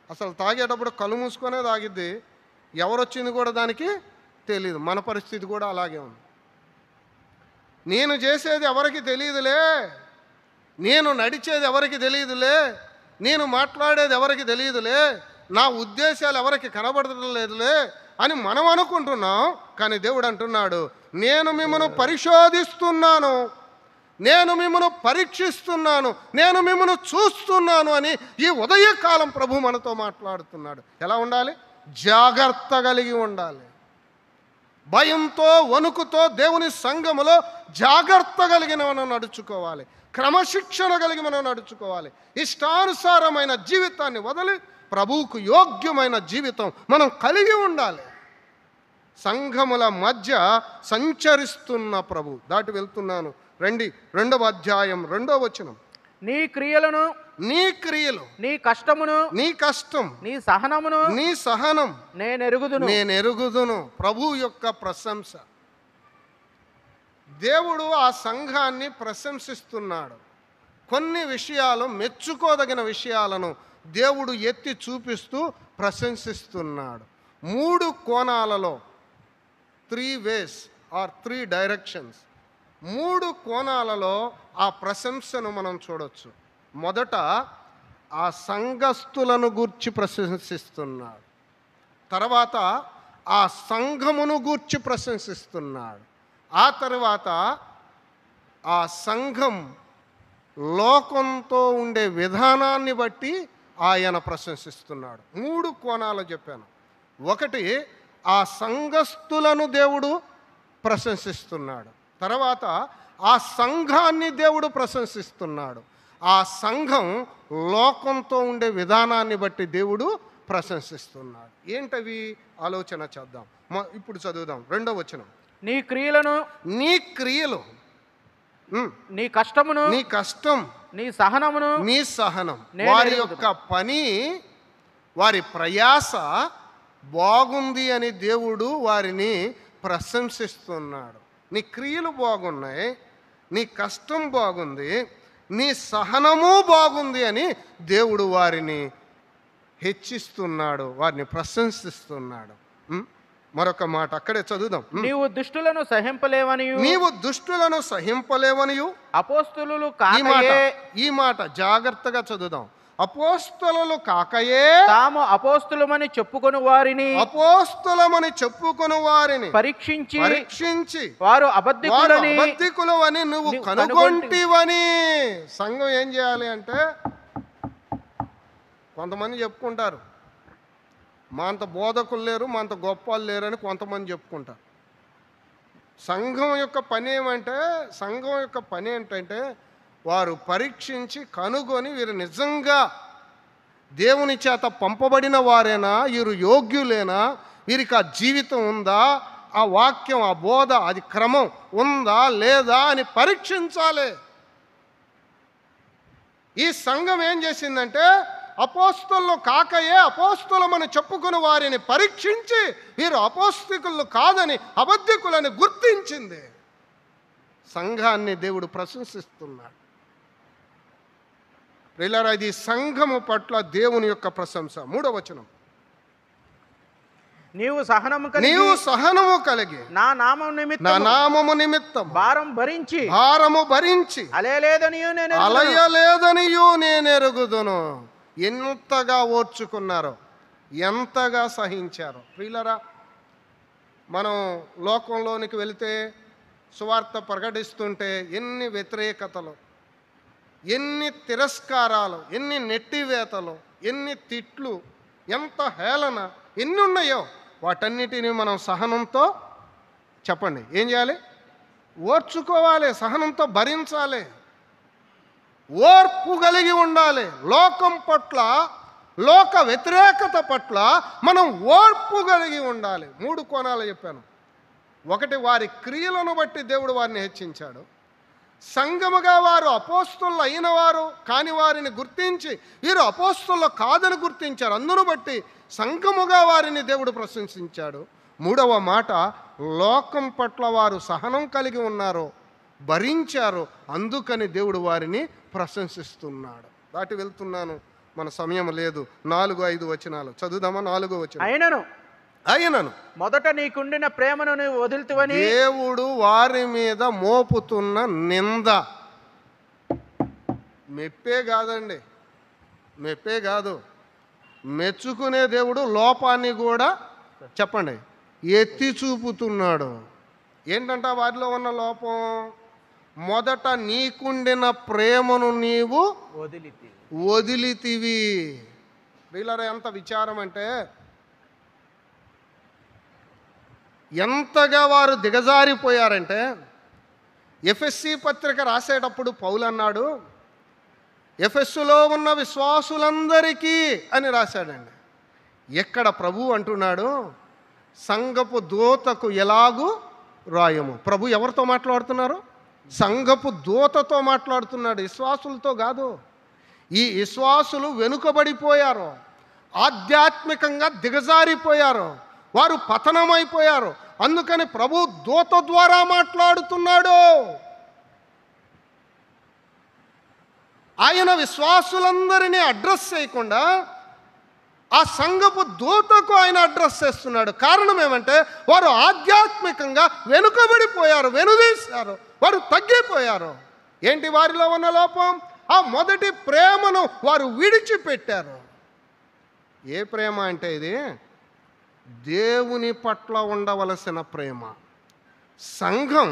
అసలు తాగేటప్పుడు కళ్ళు మూసుకొనే తాగిద్ది, ఎవరొచ్చింది కూడా దానికి తెలియదు. మన పరిస్థితి కూడా అలాగే ఉంది. నేను చేసేది ఎవరికి తెలియదులే, నేను నడిచేది ఎవరికి తెలియదులే, నేను మాట్లాడేది ఎవరికి తెలియదులే, నా ఉద్దేశాలు ఎవరికి కనబడటం లేదులే అని మనం అనుకుంటున్నాం. కానీ దేవుడు అంటున్నాడు, నేను మిమ్మల్ని పరిశోధిస్తున్నాను, నేను మిమ్మల్ని పరీక్షిస్తున్నాను, నేను మిమ్మల్ని చూస్తున్నాను అని ఈ ఉదయకాలం ప్రభు మనతో మాట్లాడుతున్నాడు. ఎలా ఉండాలి? జాగ్రత్త కలిగి ఉండాలి. భయంతో వణుకుతో దేవుని సంఘములో జాగ్రత్త కలిగిన మనం నడుచుకోవాలి, క్రమశిక్షణ కలిగి మనం నడుచుకోవాలి. ఇష్టానుసారమైన జీవితాన్ని వదిలి ప్రభువుకు యోగ్యమైన జీవితం మనం కలిగి ఉండాలి. సంఘముల మధ్య సంచరిస్తున్న ప్రభు దాటి వెళ్తున్నాను. రండి, 2వ అధ్యాయం 2వ వచనం. నీ క్రియలను, నీ క్రియలు, నీ కష్టమును, నీ కష్టం, నీ సహనమును, నీ సహనం నేనెరుగుదును. ప్రభు యొక్క ప్రశంస. దేవుడు ఆ సంఘాన్ని ప్రశంసిస్తున్నాడు. కొన్ని విషయాలు, మెచ్చుకోదగిన విషయాలను దేవుడు ఎత్తి చూపిస్తూ ప్రశంసిస్తున్నాడు. 3 కోణాలలో, 3 ways ఆర్ 3 directions, 3 కోణాలలో ఆ ప్రశంసను మనం చూడొచ్చు. మొదట ఆ సంఘస్థులను గూర్చి ప్రశంసిస్తున్నాడు, తర్వాత ఆ సంఘమును గూర్చి ప్రశంసిస్తున్నాడు, ఆ తర్వాత ఆ సంఘం లోకంతో ఉండే విధానాన్ని బట్టి ఆయన ప్రశంసిస్తున్నాడు. 3 కోణాలు చెప్పాను. ఒకటి, ఆ సంఘస్థులను దేవుడు ప్రశంసిస్తున్నాడు. తర్వాత ఆ సంఘాన్ని దేవుడు ప్రశంసిస్తున్నాడు. ఆ సంఘం లోకంతో ఉండే విధానాన్ని బట్టి దేవుడు ప్రశంసిస్తున్నాడు. ఏంటవి ఆలోచన చేద్దాం. ఇప్పుడు చదువుదాం 2వ వచనం. నీ క్రియలను, నీ క్రియలు, నీ కష్టమును, నీ కష్టం, నీ సహనమును, నీ సహనం, వారి యొక్క పని, వారి ప్రయాస బాగుంది అని దేవుడు వారిని ప్రశంసిస్తున్నాడు. నీ క్రియలు బాగున్నాయి, నీ కష్టం బాగుంది, నీ సహనము బాగుంది అని దేవుడు వారిని హెచ్చిస్తున్నాడు, వారిని ప్రశంసిస్తున్నాడు. మరొక మాట అక్కడే చదువుదాం. నీవు దుష్టులను సహింపలేవనియు, నీవు దుష్టులను సహింపలేవనియు. అపోస్తులు ఈ మాట జాగ్రత్తగా చదువుదాం. అపోస్తలులు కాకయే తాము అపోస్తులమని చెప్పుకొని వారిని పరీక్షించి వారు అబద్ధికులు అని నువ్వు కనుగొంటివని. సంఘం ఏం చేయాలి అంటే, కొంతమంది చెప్పుకుంటారు మా అంత బోధకులు లేరు, మా అంత గొప్ప వాళ్ళు లేరు అని కొంతమంది చెప్పుకుంటారు. సంఘం యొక్క పని ఏంటంటే వారు పరీక్షించి కనుగొని వీరు నిజంగా దేవుని చేత పంపబడిన వారేనా, వీరు యోగ్యులేనా, వీరికి ఆ జీవితం ఉందా, ఆ వాక్యం, ఆ బోధ, అది క్రమం ఉందా లేదా అని పరీక్షించాలి. ఈ సంఘం ఏం చేసిందంటే, అపోస్తలు కాకయే అపోస్తలమని చెప్పుకుని వారిని పరీక్షించి వీరు అపోస్తకులు కాదని, అబద్ధికులని గుర్తించింది. సంఘాన్ని దేవుడు ప్రశంసిస్తున్నాడు. ప్రియులారా, ఇది సంఘము పట్ల దేవుని యొక్క ప్రశంస. 3వ వచనం. నీవు సహనము కలిగి నా నామము నిమిత్తం భారము భరించి అలయలేదనియు నేనెరుగుదును. ఎంతగా ఓర్చుకున్నారో, ఎంతగా సహించారో. ప్రియులారా, మనం లోకంలోనికి వెళితే సువార్త ప్రకటిస్తుంటే ఎన్ని వ్యతిరేకతలు, ఎన్ని తిరస్కారాలు, ఎన్ని నెట్టివేతలు, ఎన్ని తిట్లు, ఎంత హేళన, ఎన్ని ఉన్నాయో వాటన్నిటినీ మనం సహనంతో, చెప్పండి ఏం చేయాలి? ఓర్చుకోవాలి, సహనంతో భరించాలి, ఓర్పు కలిగి ఉండాలి. లోకం పట్ల, లోక వ్యతిరేకత పట్ల మనం ఓర్పు కలిగి ఉండాలి. 3 కోణాలు చెప్పాను. ఒకటి, వారి క్రియలను బట్టి దేవుడు వారిని హెచ్చించాడు. సంఘముగా వారు అపోస్తలు అయిన వారు కాని వారిని గుర్తించి వీరు అపోస్తలు కాదని గుర్తించారు. అందును బట్టి సంఘముగా వారిని దేవుడు ప్రశంసించాడు. 3వ మాట, లోకం పట్ల వారు సహనం కలిగి ఉన్నారు, భరించారు, అందుకని దేవుడు వారిని ప్రశంసిస్తున్నాడు. దాటి వెళ్తున్నాను, మన సమయం లేదు. 4-5 వచనాలు చదువుదామా? 4వ వచనం. అయినను మొదట నీకుండిన ప్రేమను నీవు వదులుతువని దేవుడు వారి మీద మోపుతున్న నింద. మెప్పే కాదు, మెచ్చుకునే దేవుడు లోపాన్ని కూడా, చెప్పండి, ఎత్తి చూపుతున్నాడు. ఏంటంట వారిలో ఉన్న లోపం? మొదట నీకుండిన ప్రేమను నీవు వదిలితివి. ప్రియులారా, ఎంత విచారం అంటే, ఎంతగా వారు దిగజారిపోయారంటే ఎఫెస్సి పత్రిక రాసేటప్పుడు పౌలు అన్నాడు, ఎఫెస్సులో ఉన్న విశ్వాసులందరికీ అని రాశాడండి. ఎక్కడ ప్రభు అంటున్నాడు, సంఘపు దూతకు ఎలాగూ రాయము. ప్రభు ఎవరితో మాట్లాడుతున్నారు? సంఘపు దూతతో మాట్లాడుతున్నాడు, విశ్వాసులతో కాదు. ఈ విశ్వాసులు వెనుకబడిపోయారు, ఆధ్యాత్మికంగా దిగజారిపోయారు, వారు పతనమైపోయారు. అందుకని ప్రభు దూత ద్వారా మాట్లాడుతున్నాడు. ఆయన విశ్వాసులందరినీ అడ్రస్ చేయకుండా ఆ సంఘపు దూతకు ఆయన అడ్రస్ చేస్తున్నాడు. కారణం ఏమంటే వారు ఆధ్యాత్మికంగా వెనుకబడిపోయారు, వెనుదీశారు, వారు తగ్గిపోయారు. ఏంటి వారిలో ఉన్న లోపం? ఆ మొదటి ప్రేమను వారు విడిచిపెట్టారు. ఏ ప్రేమ అంటే ఇది? దేవుని పట్ల ఉండవలసిన ప్రేమ. సంఘం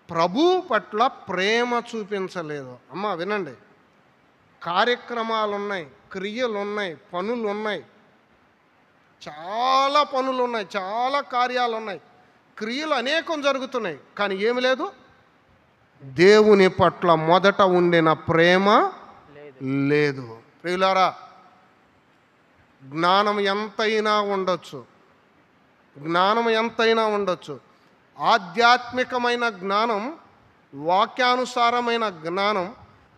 ప్రభు పట్ల ప్రేమ చూపించలేదు. అమ్మ వినండి, కార్యక్రమాలు ఉన్నాయి, క్రియలు ఉన్నాయి, పనులు ఉన్నాయి, చాలా పనులు ఉన్నాయి, చాలా కార్యాలు ఉన్నాయి, క్రియలు అనేకం జరుగుతున్నాయి, కానీ ఏమి లేదు? దేవుని పట్ల మొదట ఉండిన ప్రేమ లేదు. ప్రియులారా, జ్ఞానం ఎంతైనా ఉండొచ్చు, జ్ఞానం ఎంతైనా ఉండొచ్చు, ఆధ్యాత్మికమైన జ్ఞానం, వాక్యానుసారమైన జ్ఞానం,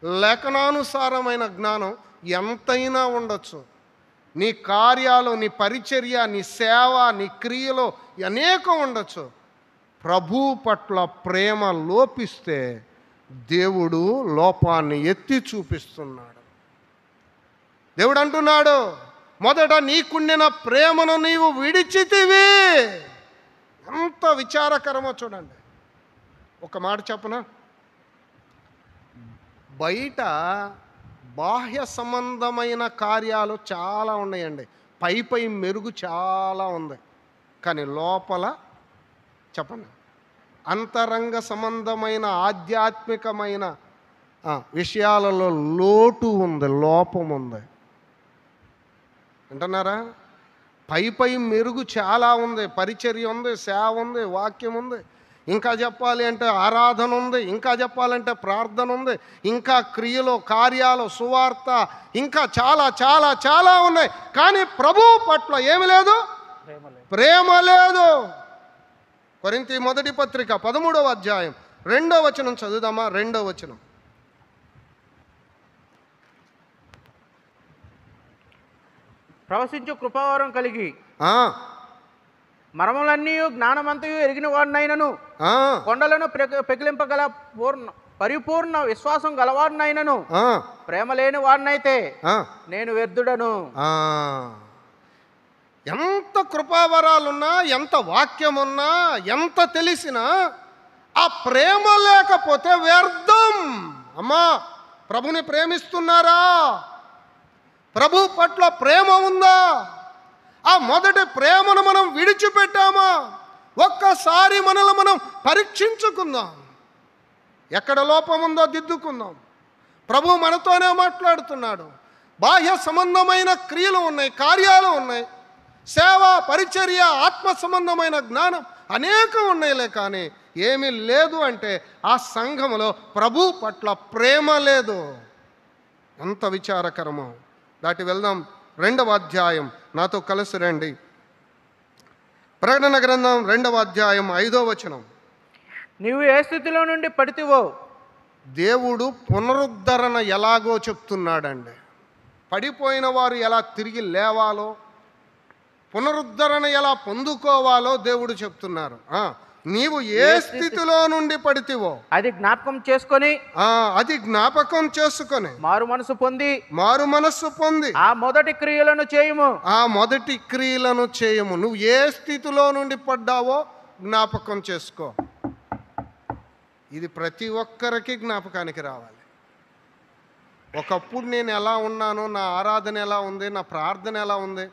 లేఖనానుసారమైన జ్ఞానం ఎంతైనా ఉండొచ్చు. నీ కార్యాలు, నీ పరిచర్య, నీ సేవ, నీ క్రియలు అనేకం ఉండొచ్చు. ప్రభు పట్ల ప్రేమ లోపిస్తే దేవుడు లోపాన్ని ఎత్తి చూపిస్తున్నాడు. దేవుడు అంటున్నాడు, మొదట నీకుండిన ప్రేమను నీవు విడిచితివి. ఎంత విచారకరమో చూడండి. ఒక మాట చెప్పనా, బయట బాహ్య సంబంధమైన కార్యాలు చాలా ఉన్నాయండి, పై మెరుగు చాలా ఉంది, కానీ లోపల చెప్పండి అంతరంగ సంబంధమైన ఆధ్యాత్మికమైన విషయాలలో లోటు ఉంది, లోపం ఉంది. అంటున్నారా? పై మెరుగు చాలా ఉంది, పరిచర్య ఉంది, సేవ ఉంది, వాక్యం ఉంది, ఇంకా చెప్పాలి అంటే ఆరాధన ఉంది, ఇంకా చెప్పాలంటే ప్రార్థన ఉంది, ఇంకా క్రియలు, కార్యాలు, సువార్త, ఇంకా చాలా చాలా చాలా ఉన్నాయి. కానీ ప్రభు పట్ల ఏమి లేదు? ప్రేమ లేదు. కొరింథీ మొదటి పత్రిక 13వ అధ్యాయం 2వ వచనం చదువుదామా? 2వ వచనం. ప్రవశించు కృపావరం కలిగి మర్మములన్నీ జ్ఞానమంతయు ఎరిగిన వాడినైనను, కొండలను పెకిలింపగల పరిపూర్ణ విశ్వాసం గలవాడినైనను, ప్రేమ లేని వాడినైతే నేను వ్యర్థుడను. ఎంత కృపావరాలున్నా, ఎంత వాక్యమున్నా, ఎంత తెలిసినా ఆ ప్రేమ లేకపోతే వ్యర్థం. అమ్మా, ప్రభుని ప్రేమిస్తున్నారా? ప్రభు పట్ల ప్రేమ ఉందా? ఆ మొదటి ప్రేమను మనం విడిచిపెట్టామా? ఒక్కసారి మనల్ని మనం పరీక్షించుకుందాం. ఎక్కడ లోపం ఉందో దిద్దుకుందాం. ప్రభు మనతోనే మాట్లాడుతున్నాడు. బాహ్య సంబంధమైన క్రియలు ఉన్నాయి, కార్యాలు ఉన్నాయి, సేవ, పరిచర్య, ఆత్మ సంబంధమైన జ్ఞానం అనేకం ఉన్నాయిలే, కానీ ఏమీ లేదు అంటే ఆ సంఘములో ప్రభు పట్ల ప్రేమ లేదు. ఎంత విచారకరమో. దాటి వెళ్దాం. 2వ అధ్యాయం, నాతో కలిసి రండి. ప్రకటన గ్రంథం 2వ అధ్యాయం 5వ వచనం. నీవు ఏ స్థితిలో నుండి పడితివో. దేవుడు పునరుద్ధరణ ఎలాగో చెప్తున్నాడండి. పడిపోయిన వారు ఎలా తిరిగి లేవాలో, పునరుద్ధరణ ఎలా పొందుకోవాలో దేవుడు చెప్తున్నారు. నీవు ఏ స్థితిలో నుండి పడితివో అది జ్ఞాపకం చేసుకొని, అది జ్ఞాపకం చేసుకొని మారు మనస్సు పొంది ఆ మొదటి క్రియలను చేయము. ఆ మొదటి క్రియలను చేయము. నువ్వు ఏ స్థితిలో నుండి పడ్డావో జ్ఞాపకం చేసుకో. ఇది ప్రతి ఒక్కరికి జ్ఞాపకానికి రావాలి. ఒకప్పుడు నేను ఎలా ఉన్నానో, నా ఆరాధన ఎలా ఉంది, నా ప్రార్థన ఎలా ఉంది,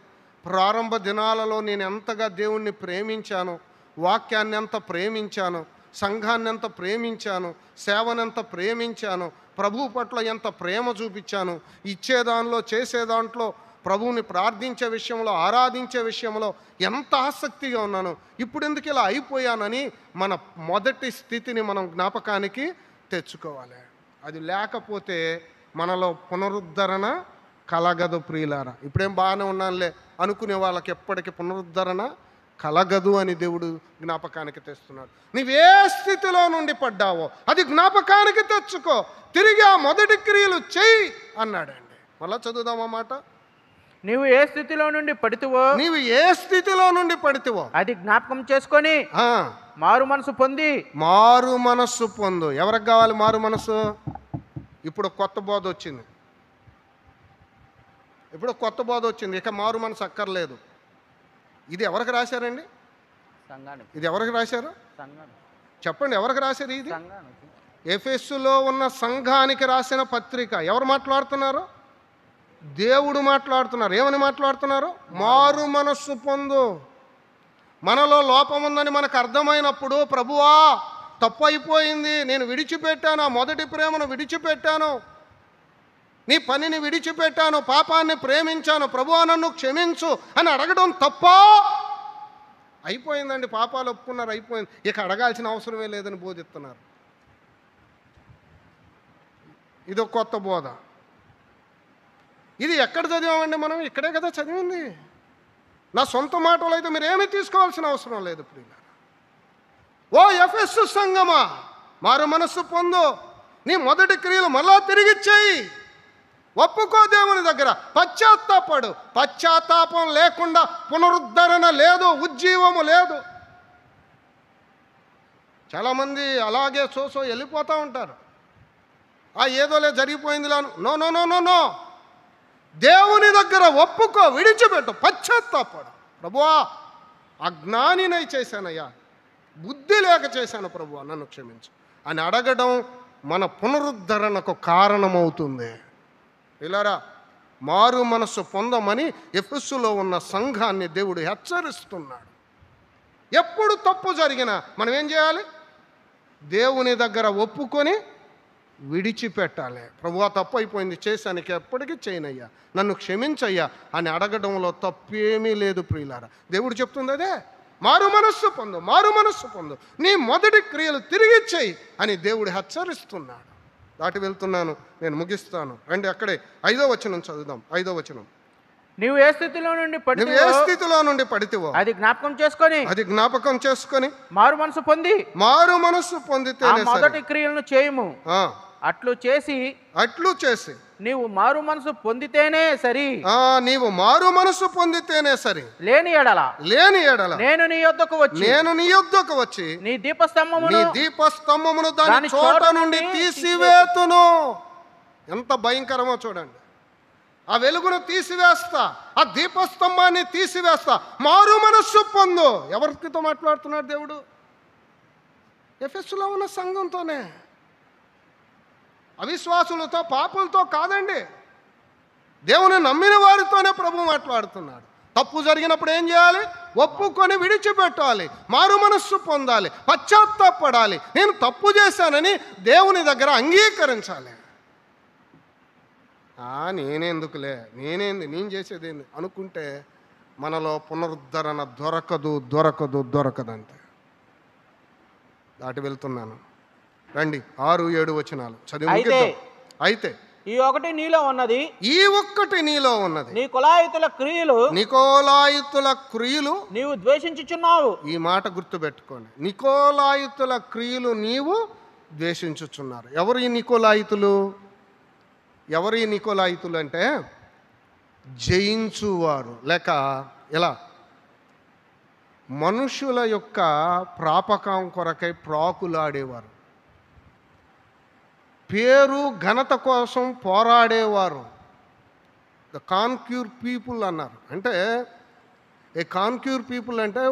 ప్రారంభ దినాలలో నేను ఎంతగా దేవుణ్ణి ప్రేమించాను, వాక్యాన్ని ఎంత ప్రేమించాను, సంఘాన్ని ఎంత ప్రేమించాను, సేవను ఎంత ప్రేమించాను, ప్రభు పట్ల ఎంత ప్రేమ చూపించాను, ఇచ్చే దానిలో, చేసే దాంట్లో ప్రభువుని ప్రార్థించే విషయంలో, ఆరాధించే విషయంలో ఎంత ఆసక్తిగా ఉన్నాను, ఇప్పుడు ఎందుకు ఇలా అయిపోయానని మన మొదటి స్థితిని మనం జ్ఞాపకానికి తెచ్చుకోవాలి. అది లేకపోతే మనలో పునరుద్ధరణ కలగదు ప్రియులారా. ఇప్పుడేం బాగానే ఉన్నానులే అనుకునే వాళ్ళకి ఎప్పటికీ పునరుద్ధరణ కలగదు అని దేవుడు జ్ఞాపకానికి తెస్తున్నాడు. నీవే స్థితిలో నుండి పడ్డావో అది జ్ఞాపకానికి తెచ్చుకో, తిరిగి ఆ మొదటి క్రియలు చెయ్యి అన్నాడండి. మళ్ళా చదువుదాం ఆ మాట. నీవు ఏ స్థితిలో నుండి పడితివో, నీవు ఏ స్థితిలో నుండి పడితివో అది జ్ఞాపకం చేసుకొని మారు మనసు పొంది. మారు మనస్సు పొందు. ఎవరికి కావాలి మారు మనసు? ఇప్పుడు కొత్త బోధ వచ్చింది, ఇప్పుడు కొత్త బోధ వచ్చింది, ఇక మారు మనసు అక్కర్లేదు. ఇది ఎవరికి రాశారండి? ఇది ఎవరికి రాశారు చెప్పండి, ఎవరికి రాశారు? ఇది ఎఫెసులో ఉన్న సంఘానికి రాసిన పత్రిక. ఎవరు మాట్లాడుతున్నారు? దేవుడు మాట్లాడుతున్నారు. ఏమని మాట్లాడుతున్నారు? మారు మనస్సు పొందు. మనలో లోపం ఉందని మనకు అర్థమైనప్పుడు, ప్రభువా తప్పు అయిపోయింది, నేను విడిచిపెట్టాను, ఆ మొదటి ప్రేమను విడిచిపెట్టాను, నీ పనిని విడిచిపెట్టాను, పాపాన్ని ప్రేమించాను, ప్రభువా నన్ను క్షమించు అని అడగడం తప్ప? అయిపోయిందండి, పాపాలు ఒప్పుకున్నారు, అయిపోయింది, ఇక అడగాల్సిన అవసరమే లేదని బోధిస్తున్నారు. ఇది ఒక కొత్త బోధ. ఇది ఎక్కడ చదివామండి మనం? ఇక్కడే కదా చదివింది. నా సొంత మాటలు అయితే మీరు ఏమీ తీసుకోవాల్సిన అవసరం లేదు ప్రియులారా. ఓ ఎఫెసు సంఘమా, మారు మనస్సు పొందు, నీ మొదటి క్రియలు మళ్ళా తిరిగి చెయ్యి, ఒప్పుకో దేవుని దగ్గర, పశ్చాత్తాపడు. పశ్చాత్తాపం లేకుండా పునరుద్ధరణ లేదు, ఉజ్జీవము లేదు. చాలామంది అలాగే సోసో వెళ్ళిపోతూ ఉంటారు. ఏదోలే జరిగిపోయిందిలా. No no no no no, దేవుని దగ్గర ఒప్పుకో, విడిచిపెట్టు, పశ్చాత్తాపడు. ప్రభువా అజ్ఞానినై చేశానయ్యా, బుద్ధి లేక చేశాను ప్రభువా, నన్ను క్షమించు అని అడగడం మన పునరుద్ధరణకు కారణమవుతుంది. ఇలారా మారు మనస్సు పొందమని ఎఫెసులో ఉన్న సంఘాన్ని దేవుడు హెచ్చరిస్తున్నాడు. ఎప్పుడు తప్పు జరిగినా మనం ఏం చేయాలి? దేవుని దగ్గర ఒప్పుకొని విడిచిపెట్టాలి. ప్రభువా తప్పు అయిపోయింది, చేశానికి ఎప్పటికీ చేయనయ్యా, నన్ను క్షమించయ్యా అని అడగడంలో తప్పేమీ లేదు ప్రియులారా. దేవుడు చెప్తుంది అదే, మారు మనస్సు పొందు, మారు మనస్సు పొందు, నీ మొదటి క్రియలు తిరిగి చేయి అని దేవుడు హెచ్చరిస్తున్నాడు. దాటి వెళ్తున్నాను, నేను ముగిస్తాను. రండి అక్కడే 5వ వచనం చదువుదాం. 5వ వచనం. నీవు ఏ స్థితిలో నుండి పడితివో అది జ్ఞాపకం చేసుకొని, అది జ్ఞాపకం చేసుకొని మారు మనసు పొంది, మారు మనస్సు పొందితే మొదటి క్రియలను చేయము. అట్లు చేసి నీవు మారు మనసు పొందితేనే సరి. నీవు మారు మనసు పొందితేనే సరి. లేని ఎడల నేను నీ యొద్దకు వచ్చి నీ దీపస్తంభమును దాని చోట నుండి తీసివేతును. ఎంత భయంకరమో చూడండి. ఆ వెలుగును తీసివేస్తా, ఆ దీపస్తంభాన్ని తీసివేస్తా, మారు మనస్సు పొందు. ఎవరితో మాట్లాడుతున్నాడు దేవుడు? ఎఫెసులో ఉన్న సంఘంతోనే, అవిశ్వాసులతో, పాపులతో కాదండి, దేవుని నమ్మిన వారితోనే ప్రభు మాట్లాడుతున్నాడు. తప్పు జరిగినప్పుడు ఏం చేయాలి? ఒప్పుకొని విడిచిపెట్టాలి, మారు మనస్సు పొందాలి, పశ్చాత్తాపడాలి, నేను తప్పు చేశానని దేవుని దగ్గర అంగీకరించాలి. నేనేందుకులే, నేను చేసేదేంది అనుకుంటే మనలో పునరుద్ధరణ దొరకదంతే. దాటి వెళ్తున్నాను. రండి 6, 7 వచనాలు చదివి. అయితే ఈ ఒక్కటి నీలో ఉన్నది, నికోలాయితుల క్రియలు నీవు ద్వేషించుచున్నావు. ఈ మాట గుర్తుపెట్టుకోండి, నికోలాయితుల క్రియలు నీవు ద్వేషించుచున్నారు. ఎవరు ఈ నికోలాయితులు అంటే జయించువారు, లేక ఎలా మనుషుల యొక్క ప్రాపకం కొరకై ప్రాకులాడేవారు, పేరు ఘనత కోసం పోరాడేవారు. ద కాన్క్యూర్ పీపుల్ అన్నారు. అంటే ఏ కాన్క్యూర్ పీపుల్ అంటే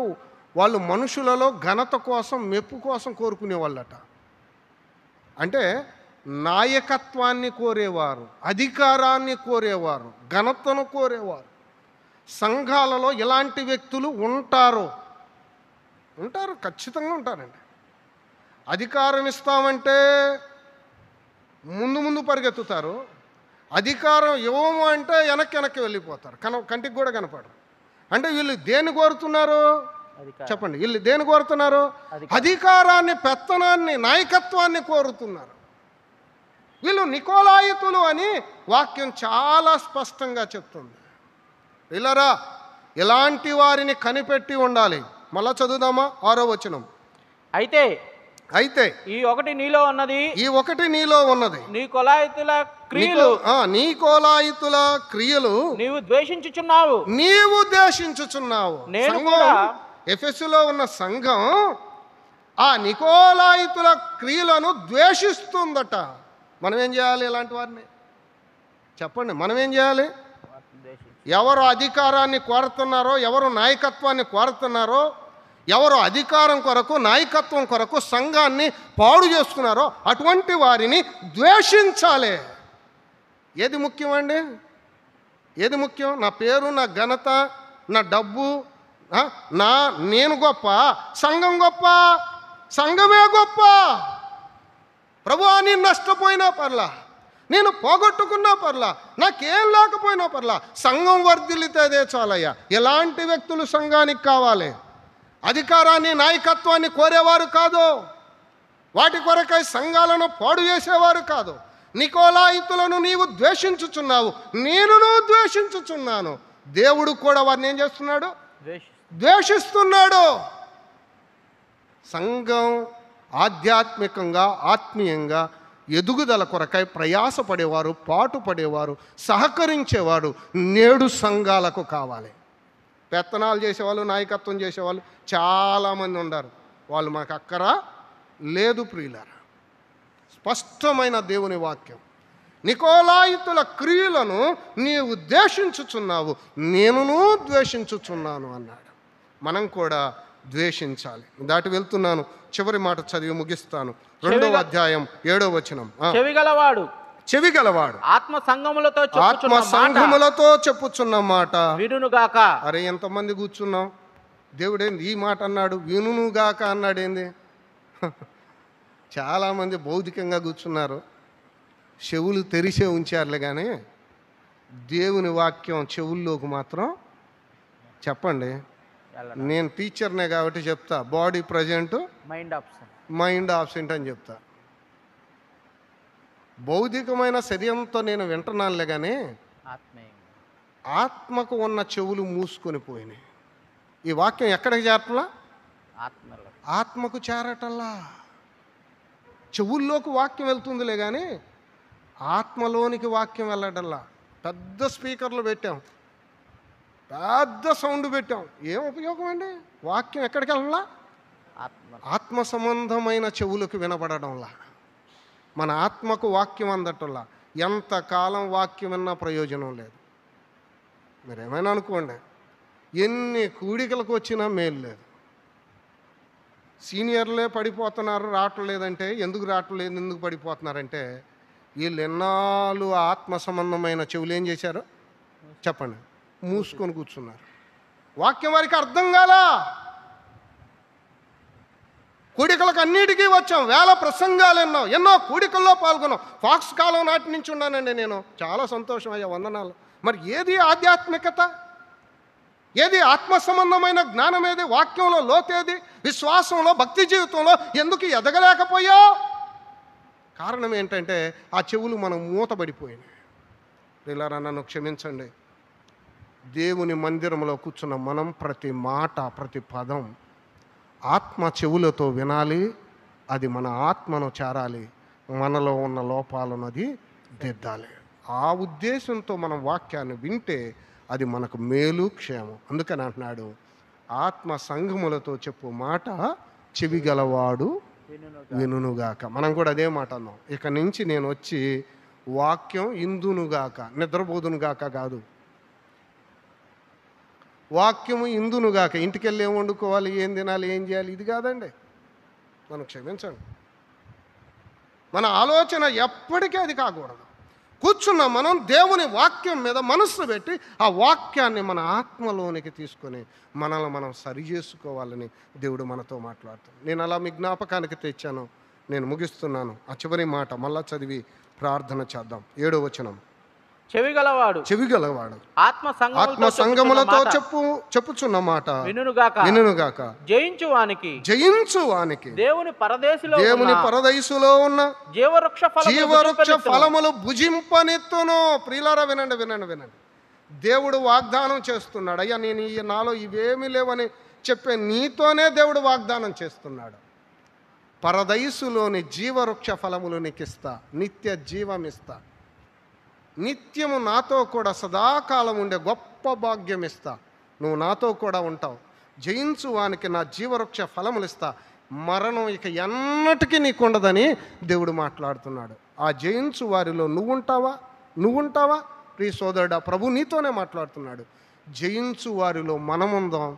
వాళ్ళు మనుషులలో ఘనత కోసం, మెప్పు కోసం కోరుకునేవాళ్ళట. అంటే నాయకత్వాన్ని కోరేవారు, అధికారాన్ని కోరేవారు, ఘనతను కోరేవారు. సంఘాలలో ఇలాంటి వ్యక్తులు ఉంటారు, ఖచ్చితంగా ఉంటారండి. అధికారం ఇస్తామంటే ముందు పరిగెత్తుతారు, అధికారం ఇవ్వము అంటే వెనక్కి వెళ్ళిపోతారు, కంటికి కూడా కనపడరు. అంటే వీళ్ళు దేన్ని కోరుతున్నారు చెప్పండి? వీళ్ళు దేన్ని కోరుతున్నారు? అధికారాన్ని, పెత్తనాన్ని, నాయకత్వాన్ని కోరుతున్నారు. వీళ్ళు నికోలాయితులు అని వాక్యం చాలా స్పష్టంగా చెప్తుంది. వీళ్ళరా ఇలాంటి వారిని కనిపెట్టి ఉండాలి. మళ్ళా చదువుదామా 6వ వచనం. అయితే ఈ ఒకటి నీలో ఉన్నది నీకోలాయితుల క్రియలు నీవు ద్వేషించుచున్నావు. ఎఫెసులో ఉన్న సంఘం ఆ నికోలాయితుల క్రియలను ద్వేషిస్తుందట. మనం ఏం చేయాలి? ఇలాంటి వారిని చెప్పండి, మనం ఏం చేయాలి? ఎవరు అధికారాన్ని కోరుతున్నారో, ఎవరు నాయకత్వాన్ని కోరుతున్నారో, ఎవరు అధికారం కొరకు, నాయకత్వం కొరకు సంఘాన్ని పాడు చేస్తున్నారో అటువంటి వారిని ద్వేషించాలి. ఏది ముఖ్యమండి? ఏది ముఖ్యం? నా పేరు, నా ఘనత, నా డబ్బు, నేను గొప్ప, సంఘం గొప్ప? సంఘమే గొప్ప. ప్రభువా, నేను నష్టపోయినా పర్లా, నేను పోగొట్టుకున్నా పర్లా, నాకేం లేకపోయినా పర్లా, సంఘం వర్ధిల్లితేదే చాలయ్యా. ఎలాంటి వ్యక్తులు సంఘానికి కావాలి? అధికారాన్ని, నాయకత్వాన్ని కోరేవారు కాదు, వాటి కొరకై సంఘాలను పాడు చేసేవారు కాదు. నికోలాయితులను నీవు ద్వేషించుచున్నావు, నేనును ద్వేషించుచున్నాను. దేవుడు కూడా వారిని ఏం చేస్తున్నాడు? ద్వేషిస్తున్నాడు. సంఘం ఆధ్యాత్మికంగా, ఆత్మీయంగా ఎదుగుదల కొరకై ప్రయాసపడేవారు, పాటుపడేవారు, సహకరించేవారు నేడు సంఘాలకు కావాలి. పెత్తనాలు చేసేవాళ్ళు, నాయకత్వం చేసేవాళ్ళు చాలామంది ఉన్నారు. వాళ్ళు మాకు అక్కరా లేదు ప్రియులారా. స్పష్టమైన దేవుని వాక్యం, నికోలాయితుల క్రియలను నీవు ద్వేషించుచున్నావు, నేనును ద్వేషించుచున్నాను అన్నాడు. మనం కూడా ద్వేషించాలి. దాటి వెళ్తున్నాను, చివరి మాట చదివి ముగిస్తాను. 2వ అధ్యాయం 7వ వచనం. చెవిగలవాడు ఆత్మ సంఘములతో చెప్పుచున్న మాట వినుగాక. అరే, ఎంతమంది కూర్చున్నాం? దేవుడేంది ఈ మాట అన్నాడు? వినుగాక అన్నాడేంది? చాలామంది భౌతికంగా కూర్చున్నారు, చెవులు తెరిసే ఉంచారులే, కానీ దేవుని వాక్యం చెవుల్లోకి మాత్రం చెప్పండి. నేను టీచర్నే కాబట్టి చెప్తా, బాడీ ప్రజెంట్, మైండ్ ఆబ్సెంట్ అని చెప్తా. భౌతికమైన శరీరంతో నేను వింటున్నానులే, కానీ ఆత్మకు ఉన్న చెవులు మూసుకొని పోయినాయి. ఈ వాక్యం ఎక్కడికి చేరటంలా? ఆత్మకు చేరటల్లా. చెవుల్లోకి వాక్యం వెళ్తుందిలే, కానీ ఆత్మలోనికి వాక్యం వెళ్ళటల్లా. పెద్ద స్పీకర్లు పెట్టాం, పెద్ద సౌండ్ పెట్టాం, ఏం ఉపయోగం అండి? వాక్యం ఎక్కడికి వెళ్ళాలా? ఆత్మ సంబంధమైన చెవులకు వినపడడంలా, మన ఆత్మకు వాక్యం అందటంలా. ఎంతకాలం వాక్యం విన్నా ప్రయోజనం లేదు. మీరు ఏమైనా అనుకోండి, ఎన్ని కూడికలకు వచ్చినా మేలు లేదు. సీనియర్లే పడిపోతున్నారు, రావట్లేదంటే ఎందుకు రావట్లేదు, ఎందుకు పడిపోతున్నారంటే వీళ్ళు ఎన్నాళ్ళు ఆత్మ సంబంధమైన చెవులు ఏం చేశారు చెప్పండి? మూసుకొని కూర్చున్నారు. వాక్యం వారికి అర్థం కాలా. కూడికలకు అన్నిటికీ వచ్చాం, వేల ప్రసంగాలు ఎన్నో కూడికల్లో పాల్గొన్నాం. ఫాక్స్ కాలం నాటి నుంచి ఉన్నానండి నేను. చాలా సంతోషం అయ్యా, వందనాలు. మరి ఏది ఆధ్యాత్మికత? ఏది ఆత్మ సంబంధమైన జ్ఞానం? ఏది వాక్యంలో లోతేది? విశ్వాసంలో, భక్తి జీవితంలో ఎందుకు ఎదగలేకపోయావు? కారణం ఏంటంటే ఆ చెవులు మనం మూతబడిపోయినాయి. పిల్లరా, నన్ను క్షమించండి. దేవుని మందిరంలో కూర్చున్న మనం ప్రతి మాట, ప్రతి పదం ఆత్మ చెవులతో వినాలి. అది మన ఆత్మను చేరాలి, మనలో ఉన్న లోపాలను అది దిద్దాలి. ఆ ఉద్దేశంతో మనం వాక్యాన్ని వింటే అది మనకు మేలు, క్షేమం. అందుకని అంటున్నాడు, ఆత్మ సంఘములతో చెప్పు మాట చెవిగలవాడు వినుగాక. మనం కూడా అదే మాట అన్నాం. ఇక నుంచి నేను వచ్చి వాక్యం ఇందునుగాక, నిద్రపోదునుగాక కాదు, వాక్యము ఇందునుగాక. ఇంటికి వెళ్ళి ఏం వండుకోవాలి, ఏం తినాలి, ఏం చేయాలి, ఇది కాదండి. మనం క్షమించండి, మన ఆలోచన ఎప్పటికీ అది కాకూడదు. కూర్చున్న మనం దేవుని వాక్యం మీద మనస్సు పెట్టి ఆ వాక్యాన్ని మన ఆత్మలోనికి తీసుకొని మనల్ని మనం సరి చేసుకోవాలని దేవుడు మనతో మాట్లాడుతాడు. నేను అలా మీ జ్ఞాపకానికి తెచ్చాను. నేను ముగిస్తున్నాను. ఆ చివరి మాట మళ్ళా చదివి ప్రార్థన చేద్దాం. 7వ వచనం. చెవిగలవాడు చెవిగలవాడు ఆత్మ ఆత్మ సంగములతో చెప్పుచున్న మాట వినుగాక. జయించు వానికి దేవుని పరదేశిలో పరదైసులో ఉన్న జీవవృక్ష ఫలములు భుజింపనెత్తును. ప్రియులారా వినండి. దేవుడు వాగ్దానం చేస్తున్నాడు. అయ్యా నేను నాలో ఇవేమీ లేవని చెప్పే నీతోనే దేవుడు వాగ్దానం చేస్తున్నాడు. పరదైసులోని జీవవృక్ష ఫలములు నీకు ఇస్తా, నిత్య జీవం ఇస్తా, నిత్యము నాతో కూడా సదాకాలం ఉండే గొప్ప భాగ్యం ఇస్తా, నువ్వు నాతో కూడా ఉంటావు. జయించు వానికి నా జీవవృక్ష ఫలములు ఇస్తా, మరణం ఇక ఎన్నటికీ నీకుండదని దేవుడు మాట్లాడుతున్నాడు. ఆ జయించు వారిలో నువ్వుంటావా ప్రియ సోదరుడా? ప్రభు నీతోనే మాట్లాడుతున్నాడు. జయించు వారిలో మనముందాం,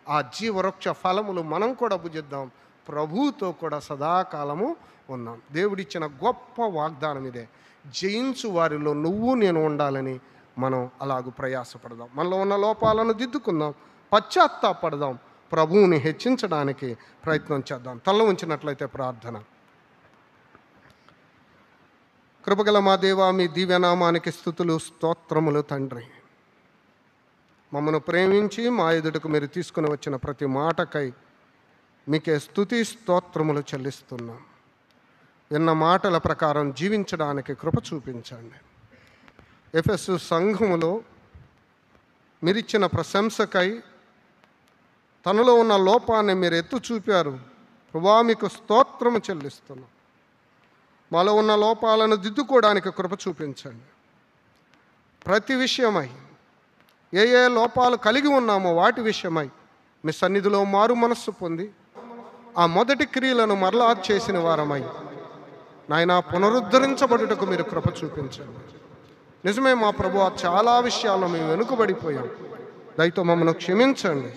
ఆ జీవవృక్ష ఫలములు మనం కూడా భుజిద్దాం, ప్రభువుతో కూడా సదాకాలము ఉన్నాం. దేవుడిచ్చిన గొప్ప వాగ్దానం ఇదే. జయించు వారిలో నువ్వు నేను ఉండాలని మనం అలాగూ ప్రయాసపడదాం. మనలో ఉన్న లోపాలను దిద్దుకుందాం, పశ్చాత్తాపడదాం, ప్రభువుని హెచ్చించడానికి ప్రయత్నం చేద్దాం. తల్ల ఉంచినట్లయితే ప్రార్థన. కృపగల మా దేవా, మీ దివ్యనామానికి స్తుతులు స్తోత్రములు తండ్రి. మమ్మను ప్రేమించి మా ఎదుటకు మీరు తీసుకుని వచ్చిన ప్రతి మాటకై మీకే స్తుతి స్తోత్రములు చెల్లిస్తున్నాం. విన్న మాటల ప్రకారం జీవించడానికి కృప చూపించండి. ఎఫెసు సంఘములో మీరిచ్చిన ప్రశంసకై తనలో ఉన్న లోపాన్ని మీరు ఎత్తు చూపారు. ప్రభువా మీకు స్తోత్రము చెల్లిస్తున్నాం. మాలో ఉన్న లోపాలను దిద్దుకోవడానికి కృప చూపించండి. ప్రతి విషయమై ఏ లోపాలు కలిగి ఉన్నామో వాటి విషయమై మీ సన్నిధిలో మారు మనస్సు పొంది ఆ మొదటి క్రియలను మరలా చేసిన వారమై నాయన పునరుద్ధరించబడుటకు మీరు కృప చూపించండి. నిజమే మా ప్రభువా, చాలా విషయాల్లో మేము వెనుకబడిపోయాం. దయతో మమ్మల్ని క్షమించండి,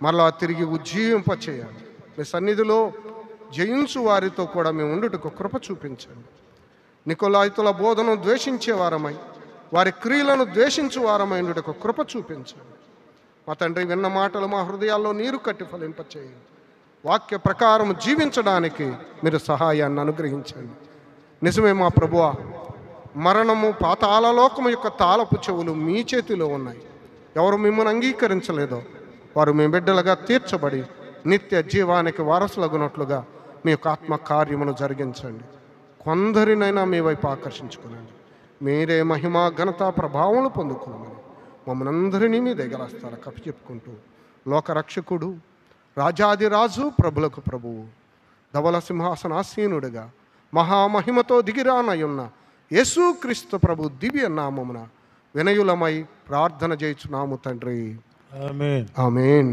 మరలా తిరిగి ఉజ్జీవింపచేయండి. మీ సన్నిధిలో జయించు వారితో కూడా మేము ఉండుటకు కృప చూపించండి. నికొలాయితుల బోధను ద్వేషించే వారమై వారి క్రియలను ద్వేషించు వారమై ఉండుటకు కృప చూపించండి. మా తండ్రి, విన్న మాటలు మా హృదయాల్లో నీరు కట్టి ఫలింపచేయండి. వాక్య ప్రకారం జీవించడానికి మీరు సహాయాన్ని అనుగ్రహించండి. నిజమే మా ప్రభువా, మరణము పాతాళలోకము యొక్క తాళపు చెవులు మీ చేతిలో ఉన్నాయి. ఎవరు మిమ్మల్ని అంగీకరించలేదో వారు మీ బిడ్డలుగా తీర్చబడి నిత్య జీవానికి వారసులగునట్లుగా మీ యొక్క ఆత్మ కార్యమును జరిగించండి. కొందరినైనా మీ వైపు ఆకర్షించుకునండి. మీరే మహిమ ఘనత ప్రభావములు పొందుకున్నామని మమ్మల్ని అందరినీ మీ దగ్గర వస్తారు కప్పి చెప్పుకుంటూ, లోకరక్షకుడు, రాజాదిరాజు, ప్రభులకు ప్రభువు, ధవల సింహాసనాసీనుడిగా మహామహిమతో దిగిరానయున్న యేసుక్రీస్తు ప్రభు దివ్య నామమున వినయులమై ప్రార్థన చేయుచున్నాము తండ్రి. ఆమేన్.